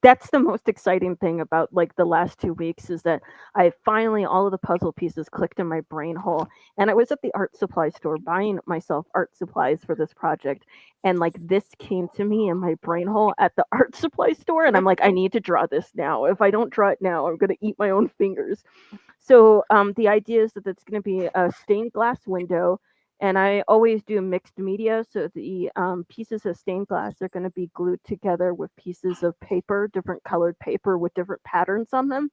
S1: that's the most exciting thing about like the last 2 weeks is that I finally, all of the puzzle pieces clicked in my brain hole. And I was at the art supply store buying myself art supplies for this project, and like this came to me in my brain hole at the art supply store, and I'm like, I need to draw this now. If I don't draw it now, I'm gonna eat my own fingers. So the idea is that it's going to be a stained glass window, and I always do mixed media. So the pieces of stained glass are going to be glued together with pieces of paper, different colored paper with different patterns on them.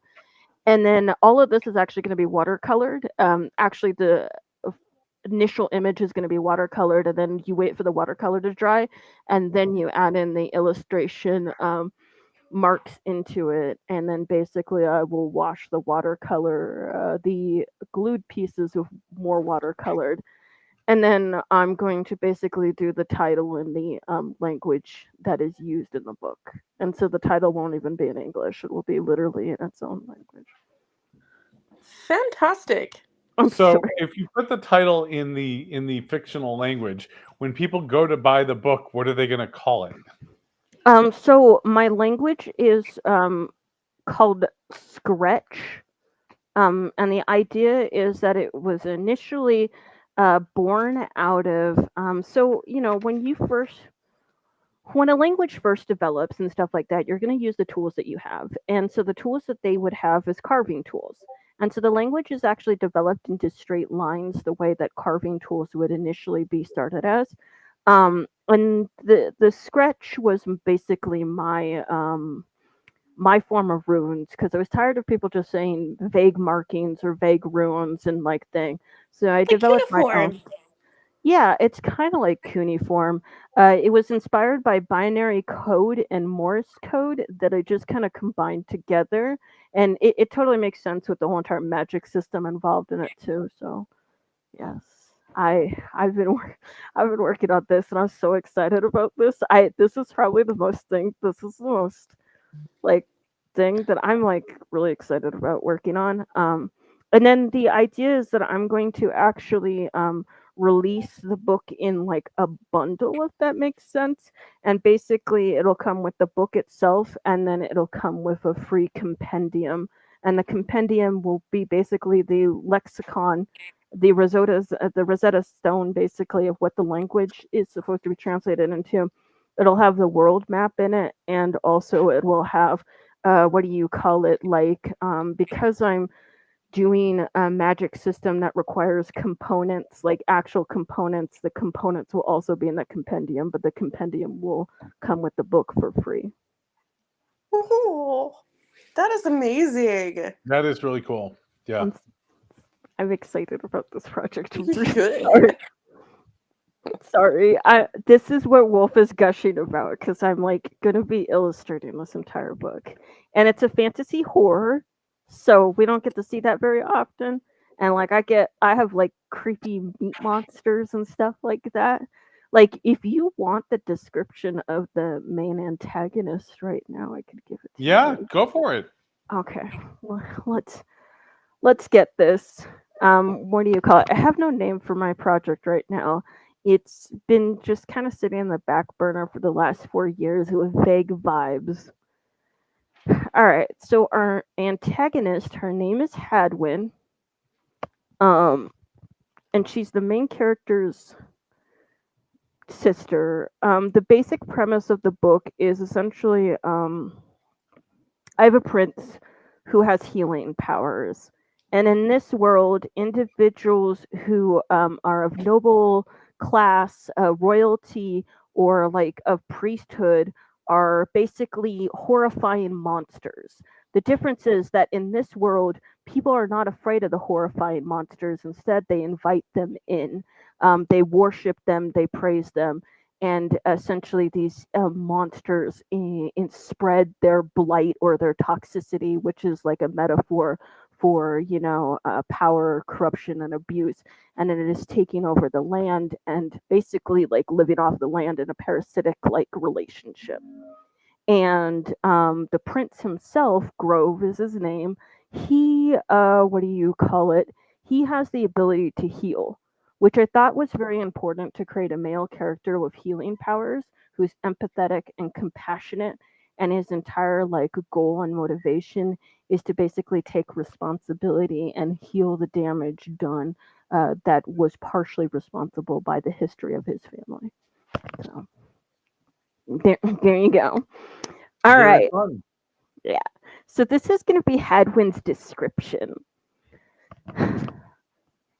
S1: And then all of this is actually going to be watercolored. Actually, the initial image is going to be watercolored, and then you wait for the watercolor to dry, and then you add in the illustration marks into it, and then basically I will wash the watercolor, the glued pieces with more watercolored, and then I'm going to basically do the title in the language that is used in the book, and so the title won't even be in English; it will be literally in its own language.
S3: Fantastic.
S1: I'm
S2: So
S1: sorry.
S2: if you put the title in the fictional language, when people go to buy the book, what are they going to call it?
S1: So my language is called Scratch. And the idea is that it was initially born out of so when a language first develops and stuff like that, you're going to use the tools that you have. And so the tools that they would have is carving tools. And so the language is actually developed into straight lines the way that carving tools would initially be started as. And the Scratch was basically my form of runes because I was tired of people just saying vague markings or vague runes and like thing. So I developed my own. Yeah, it's kind of like cuneiform. It was inspired by binary code and Morse code that I just kind of combined together, and it totally makes sense with the whole entire magic system involved in it too. So yes, I've been working on this, and I'm so excited about this. This is probably the most thing. This is the most like thing that I'm like really excited about working on. And then the idea is that I'm going to actually release the book in like a bundle, if that makes sense. And basically, it'll come with the book itself, and then it'll come with a free compendium. And the compendium will be basically the lexicon, the Rosetta Stone, basically, of what the language is supposed to be translated into, It'll have the world map in it, and also it will have what do you call it? Like because I'm doing a magic system that requires components, like actual components, the components will also be in the compendium, but the compendium will come with the book for free.
S3: Ooh, that is amazing.
S2: That is really cool. Yeah.
S1: I'm excited about this project.
S3: You
S1: Sorry.
S3: should.
S1: Sorry. This is what Wolf is gushing about because I'm like gonna be illustrating this entire book. And it's a fantasy horror, so we don't get to see that very often. And like I have like creepy meat monsters and stuff like that. Like if you want the description of the main antagonist right now, I could give it to
S2: Yeah,
S1: you.
S2: go for it.
S1: Okay. Well, let's get this. What do you call it? I have no name for my project right now. It's been just kind of sitting in the back burner for the last 4 years with vague vibes. All right, so our antagonist, her name is Hadwin, um, and she's the main character's sister. The basic premise of the book is essentially, I have a prince who has healing powers. And in this world, individuals who are of noble class, royalty, or like of priesthood are basically horrifying monsters. The difference is that in this world, people are not afraid of the horrifying monsters. Instead, they invite them in. They worship them, they praise them, and essentially these monsters spread their blight or their toxicity, which is like a metaphor for power, corruption, and abuse, and it is taking over the land and basically like living off the land in a parasitic like relationship. And the prince himself, Grove is his name, he what do you call it, he has the ability to heal, which I thought was very important to create a male character with healing powers who's empathetic and compassionate, and his entire like goal and motivation is to basically take responsibility and heal the damage done that was partially responsible by the history of his family. So there you go. All
S2: Very
S1: right.
S2: fun.
S1: Yeah. So this is going to be Hadwin's description.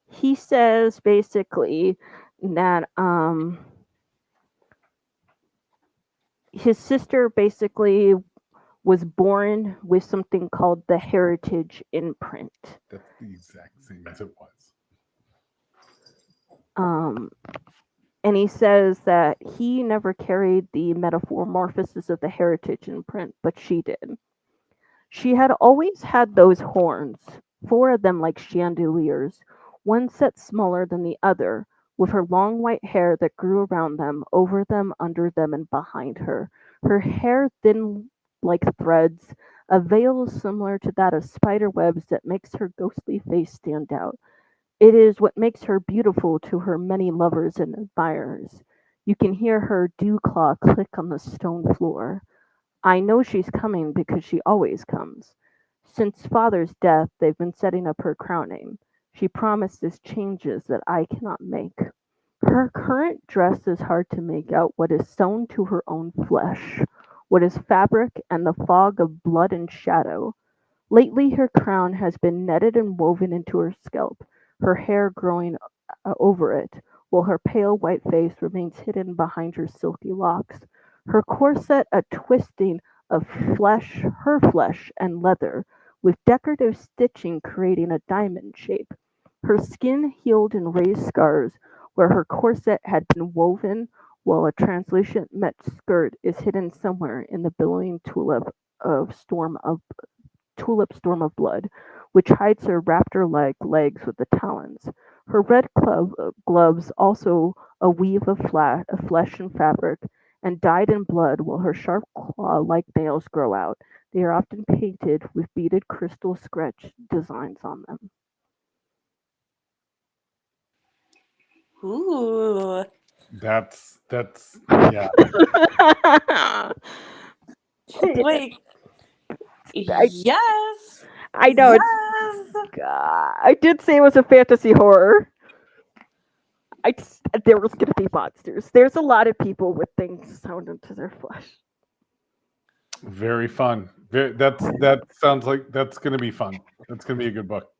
S1: He says basically that his sister basically was born with something called the heritage imprint.
S2: That's the exact same as it was.
S1: Um, and he says that he never carried the metamorphosis of the heritage imprint, but she did. She had always had those horns, 4 of them like chandeliers, one set smaller than the other, with her long white hair that grew around them, over them, under them, and behind her. Her hair thin like threads, a veil similar to that of spider webs that makes her ghostly face stand out. It is what makes her beautiful to her many lovers and admirers. You can hear her dew claw click on the stone floor. I know she's coming because she always comes. Since father's death, they've been setting up her crowning. She promises changes that I cannot make. Her current dress is hard to make out what is sewn to her own flesh, what is fabric and the fog of blood and shadow. Lately her crown has been netted and woven into her scalp, her hair growing over it, while her pale white face remains hidden behind her silky locks. Her corset a twisting of her flesh and leather, with decorative stitching creating a diamond shape. Her skin healed in raised scars where her corset had been woven, while a translucent met skirt is hidden somewhere in the billowing storm of blood, which hides her raptor-like legs with the talons. Her red gloves also a weave of flesh and fabric, and dyed in blood, while her sharp claw-like nails grow out. They are often painted with beaded crystal scratch designs on them.
S3: Ooh.
S2: That's yeah.
S3: Wait.
S1: I,
S3: Yes.
S1: I know it's.
S3: Yes.
S1: I did say it was a fantasy horror. there was gonna be monsters. There's a lot of people with things sewn into their flesh.
S2: Very fun. That sounds like that's going to be fun. That's going to be a good book.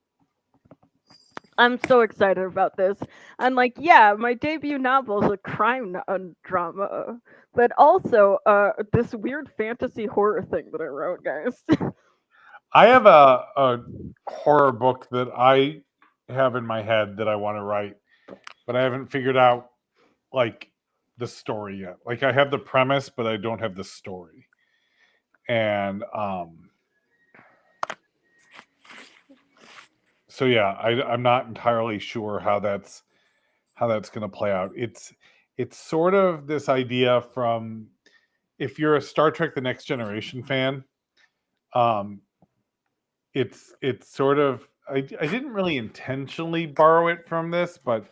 S1: I'm so excited about this. I'm like, yeah, my debut novel is a crime drama, but also this weird fantasy horror thing that I wrote, guys.
S2: I have a horror book that I have in my head that I want to write, but I haven't figured out like the story yet. Like I have the premise, but I don't have the story. And so yeah, I'm not entirely sure how that's going to play out. It's sort of this idea from, if you're a Star Trek: The Next Generation fan, um, it's sort of, I didn't really intentionally borrow it from this, but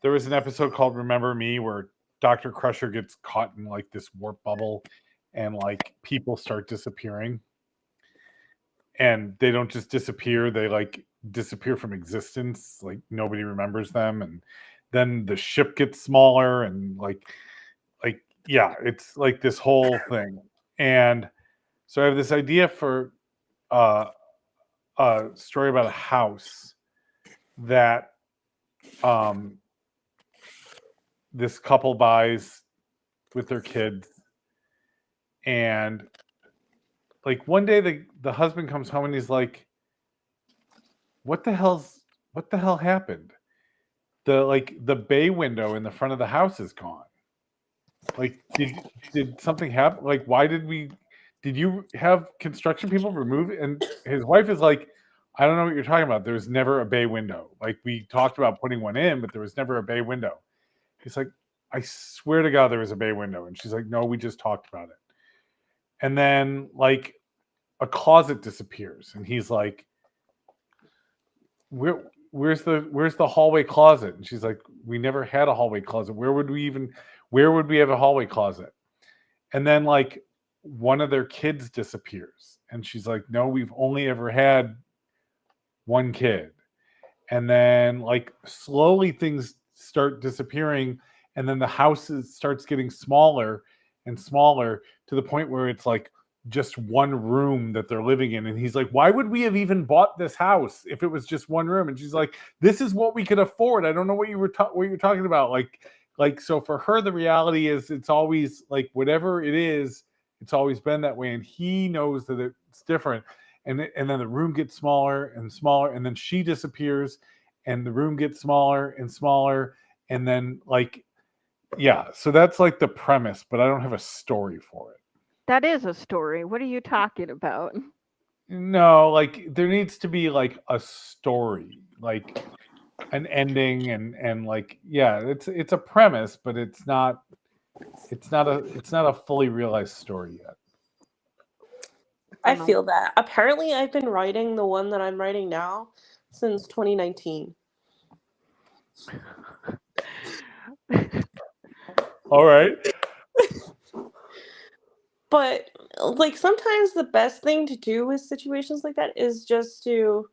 S2: there was an episode called Remember Me where Dr. Crusher gets caught in like this warp bubble, and like people start disappearing, and they don't just disappear, they like disappear from existence, like nobody remembers them, and then the ship gets smaller, and yeah, it's like this whole thing. And so I have this idea for uh a story about a house that um this couple buys with their kids, and like one day the husband comes home and he's like, what the hell happened? The bay window in the front of the house is gone. Like, did something happen? Like, why did you have construction people remove it? And his wife is like, I don't know what you're talking about. There's never a bay window. Like, we talked about putting one in, but there was never a bay window. He's like, I swear to God there was a bay window. And she's like, no, we just talked about it. And then like a closet disappears, and he's like, where's the hallway closet? And she's like, we never had a hallway closet. Where would we have a hallway closet? And then like one of their kids disappears, and she's like, no, we've only ever had one kid. And then like slowly things start disappearing, and then the house starts getting smaller and smaller to the point where it's like just one room that they're living in. And he's like, why would we have even bought this house if it was just one room? And she's like, this is what we could afford. I don't know what you're talking about. Like so for her, the reality is it's always like whatever it is, it's always been that way, and he knows that it's different. And then the room gets smaller and smaller, and then she disappears, and the room gets smaller and smaller, and then like, yeah. So that's like the premise, but I don't have a story for it.
S1: That is a story. What are you talking about?
S2: No, like there needs to be like a story, like an ending, and like, yeah, it's a premise, but it's not a fully realized story yet.
S3: I feel that. Apparently, I've been writing the one that I'm writing now since 2019.
S2: All right.
S3: But like sometimes the best thing to do with situations like that is just to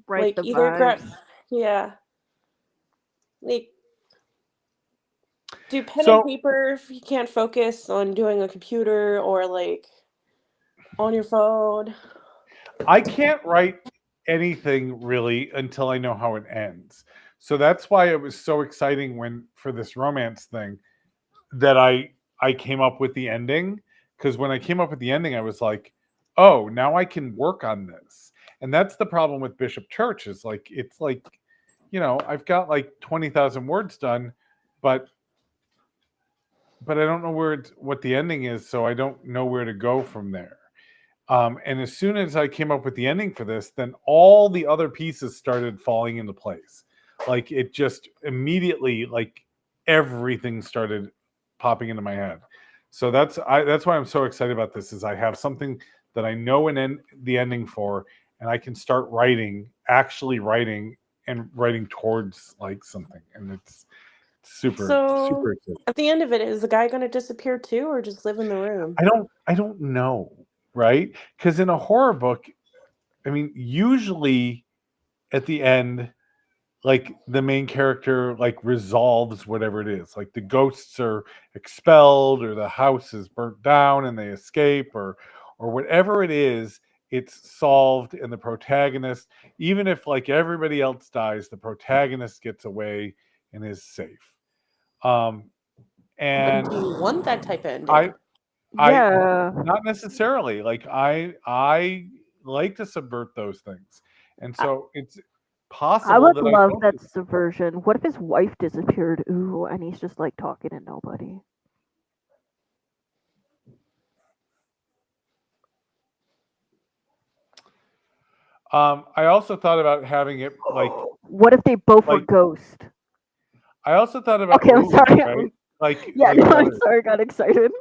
S1: Right,
S3: like
S1: the
S3: either
S1: vibes.
S3: yeah, like do pen and
S2: So
S3: paper if you can't focus on doing a computer or like on your phone.
S2: I can't write anything really until I know how it ends. So that's why it was so exciting when for this romance thing that I came up with the ending, because when I came up with the ending I was like, "Oh, now I can work on this." And that's the problem with Bishop Church is like it's like, I've got like 20,000 words done, but I don't know what the ending is, so I don't know where to go from there. And as soon as I came up with the ending for this, then all the other pieces started falling into place. Like it just immediately, like everything started popping into my head. So that's why I'm so excited about this. Is I have something that I know the ending for, and I can start actually writing towards like something, and it's super
S3: So
S2: exciting.
S3: at the end of it, is the guy going to disappear too, or just live in the room?
S2: I don't know, right? Because in a horror book, I mean, usually at the end, like the main character like resolves whatever it is. Like the ghosts are expelled or the house is burnt down and they escape or whatever it is, it's solved and the protagonist, even if like everybody else dies, the protagonist gets away and is safe. Um
S3: But
S2: and
S3: do you want that type of ending?
S2: I
S1: Yeah.
S2: not necessarily. Like I like to subvert those things. And
S1: I,
S2: so it's
S1: I
S2: possible
S1: would
S2: that I
S1: love
S2: don't do
S1: that subversion. What if his wife disappeared? Ooh, and he's just like talking to nobody.
S2: I also thought about having it
S1: What if they both were
S2: like
S1: ghosts?
S2: I also thought about
S1: Okay, I'm sorry.
S2: right?
S1: Yeah,
S2: Like
S1: no, I'm
S2: what
S1: sorry. I got excited.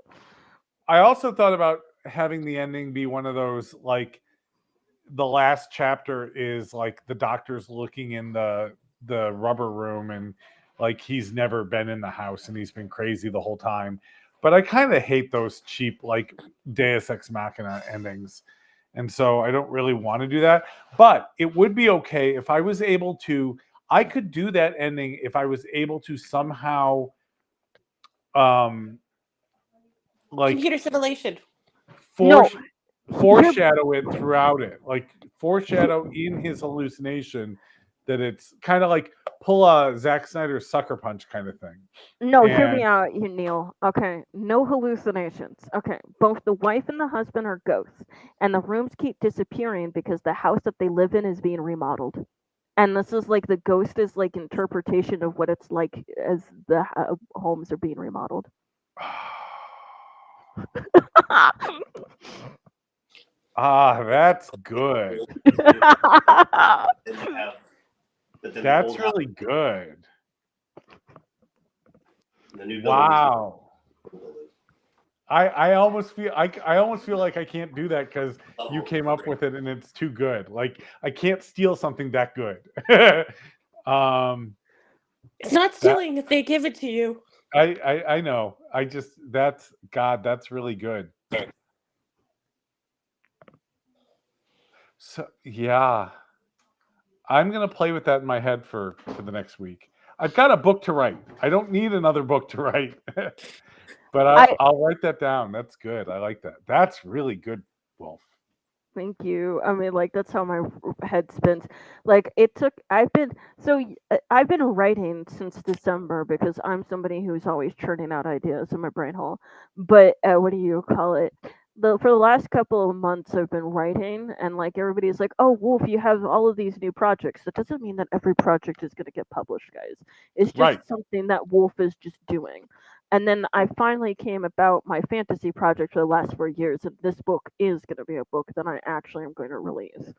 S2: I also thought about having the ending be one of those like the last chapter is like the doctor's looking in the rubber room and like he's never been in the house and he's been crazy the whole time. But I kind of hate those cheap like Deus Ex Machina endings. And so I don't really want to do that. But it would be okay if I was able to I could do that ending if I was able to somehow um like
S3: Computer simulation.
S1: No,
S2: foresh-
S1: you're
S2: foreshadow it throughout it, like foreshadow in his hallucination that it's kind of like pull a Zack Snyder sucker punch kind of thing.
S1: no. Hear me
S2: And
S1: out, you Neil. Okay, no hallucinations. Okay, both the wife and the husband are ghosts, and the rooms keep disappearing because the house that they live in is being remodeled. And this is like the ghost is like interpretation of what it's like as the homes are being remodeled.
S2: that's good. That's really good. Wow. I almost feel I almost feel like I can't do that because you came up with it and it's too good. Like I can't steal something that good. um
S3: It's not
S2: that
S3: stealing if they give it to you.
S2: I know. I just that's God, that's really good. So yeah, I'm gonna play with that in my head for the next week. I've got a book to write. I don't need another book to write, but
S1: I
S2: I'll write that down. That's good. I like that. That's really good, Wolf.
S1: Thank you. I mean, like that's how my head spins. Like it took. I've been writing since December because I'm somebody who's always churning out ideas in my brain hole. But what do you call it? For the last couple of months, I've been writing, and like everybody's like, "Oh, Wolf, you have all of these new projects." That doesn't mean that every project is going to get published, guys. It's
S2: Right.
S1: just something that Wolf is just doing. And then I finally came about my fantasy project for the last 4 years, and this book is going to be a book that I actually am going to release.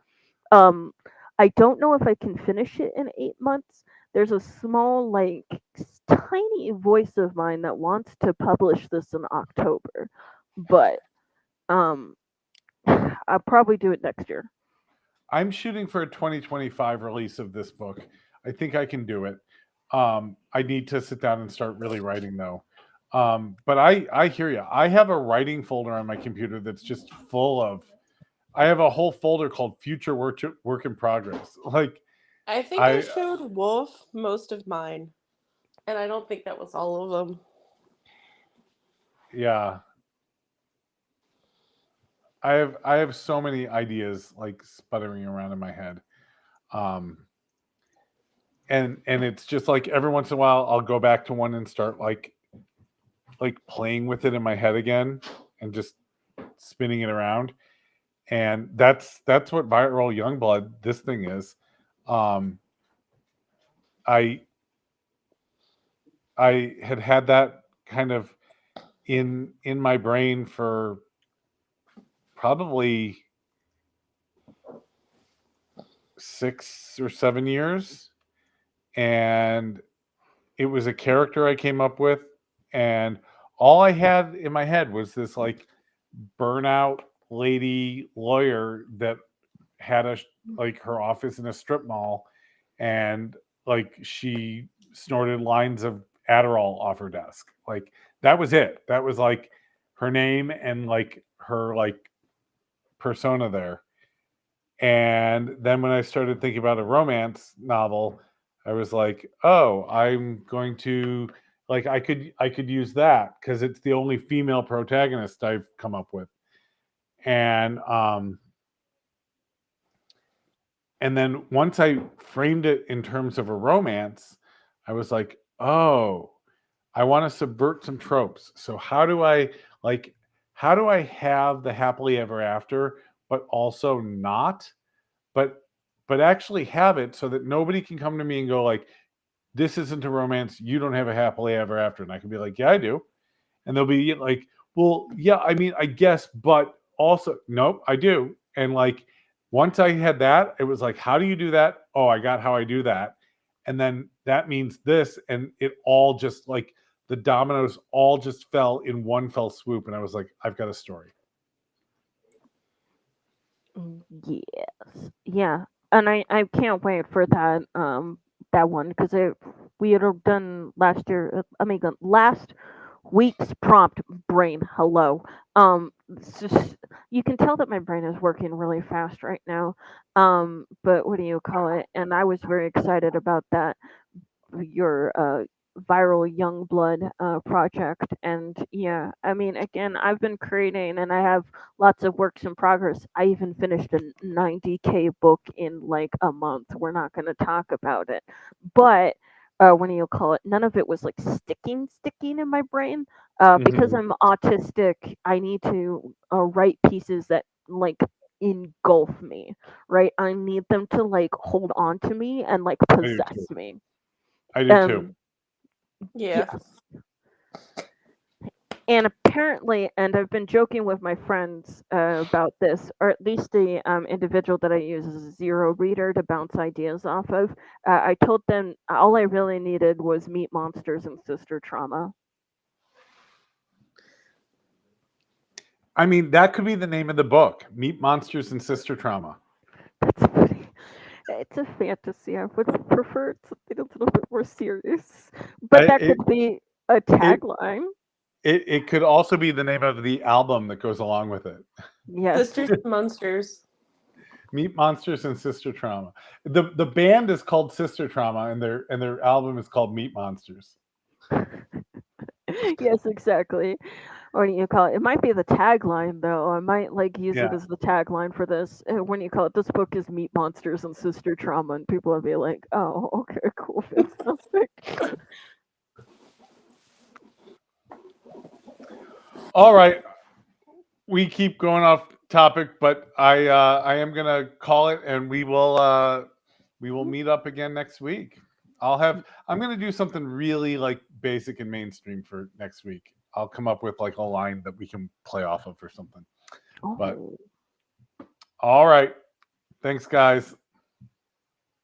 S1: Um, I don't know if I can finish it in 8 months. There's a small, like, tiny voice of mine that wants to publish this in October, but um, I'll probably do it next year.
S2: I'm shooting for a 2025 release of this book. I think I can do it. I need to sit down and start really writing though. But I hear you. I have a writing folder on my computer that's just full of. I have a whole folder called Future Work in Progress. Like
S3: I think I
S2: I
S3: showed Wolf most of mine, and I don't think that was all of them.
S2: yeah. I have so many ideas like sputtering around in my head. Um, and it's just like every once in a while I'll go back to one and start like playing with it in my head again and just spinning it around. And that's what Viral Youngblood this thing is. Um, I I had that kind of in my brain for probably 6 or 7 years, and it was a character I came up with, and all I had in my head was this like burnout lady lawyer that had like her office in a strip mall, and like she snorted lines of Adderall off her desk. Like that was it. That was like her name and like her like persona there. And then when I started thinking about a romance novel, I was like, oh, I'm going to like I could use that because it's the only female protagonist I've come up with. And and then once I framed it in terms of a romance, I was like, oh, I want to subvert some tropes. So how do I have the happily ever after, but also not, but actually have it so that nobody can come to me and go like, this isn't a romance. You don't have a happily ever after. And I can be like, yeah, I do. And they'll be like, well, yeah, I mean, I guess, but also, nope, I do. And like, once I had that, it was like, how do you do that? Oh, I got how I do that. And then that means this. And it all just like the dominoes all just fell in one fell swoop. And I was like, I've got a story.
S1: Yes. Yeah. And I can't wait for that one because we had done last year. I mean, last week's prompt brain. Hello. It's just, you can tell that my brain is working really fast right now. But what do you call it? And I was very excited about that. Your viral young blood project. And yeah, I mean, again, I've been creating and I have lots of works in progress. I even finished a 90K book in like a month. We're not going to talk about it, but what do you call it, none of it was like sticking in my brain. Because I'm autistic, I need to write pieces that like engulf me, right? I need them to like hold on to me and like
S2: I do too.
S1: possess me.
S2: I do too.
S3: Yeah.
S1: Yes. And apparently, and I've been joking with my friends about this, or at least the individual that I use as a zero reader to bounce ideas off of. I told them all I really needed was meat monsters and sister trauma.
S2: I mean, that could be the name of the book, Meat Monsters and Sister Trauma.
S1: That's funny. It's a fantasy. I would have preferred something a little bit more serious, but that
S2: It,
S1: could be a
S2: it,
S1: tagline.
S2: it could also be the name of the album that goes along with it.
S1: Yes.
S3: Sisters and Monsters.
S2: Meat Monsters and Sister Trauma. The band is called Sister Trauma, and their album is called Meat Monsters.
S1: Yes, exactly. Or do you call it? It might be the tagline though. I might like use it
S2: Yeah.
S1: as the tagline for this. When you call it, this book is Meat Monsters and Sister Trauma, and people will be like, "Oh, okay, cool, fantastic."
S2: All right. We keep going off topic, but I am gonna call it, and we will meet up again next week. I'm gonna do something really like basic and mainstream for next week. I'll come up with like a line that we can play off of or something. But
S1: Oh.
S2: all right. Thanks, guys.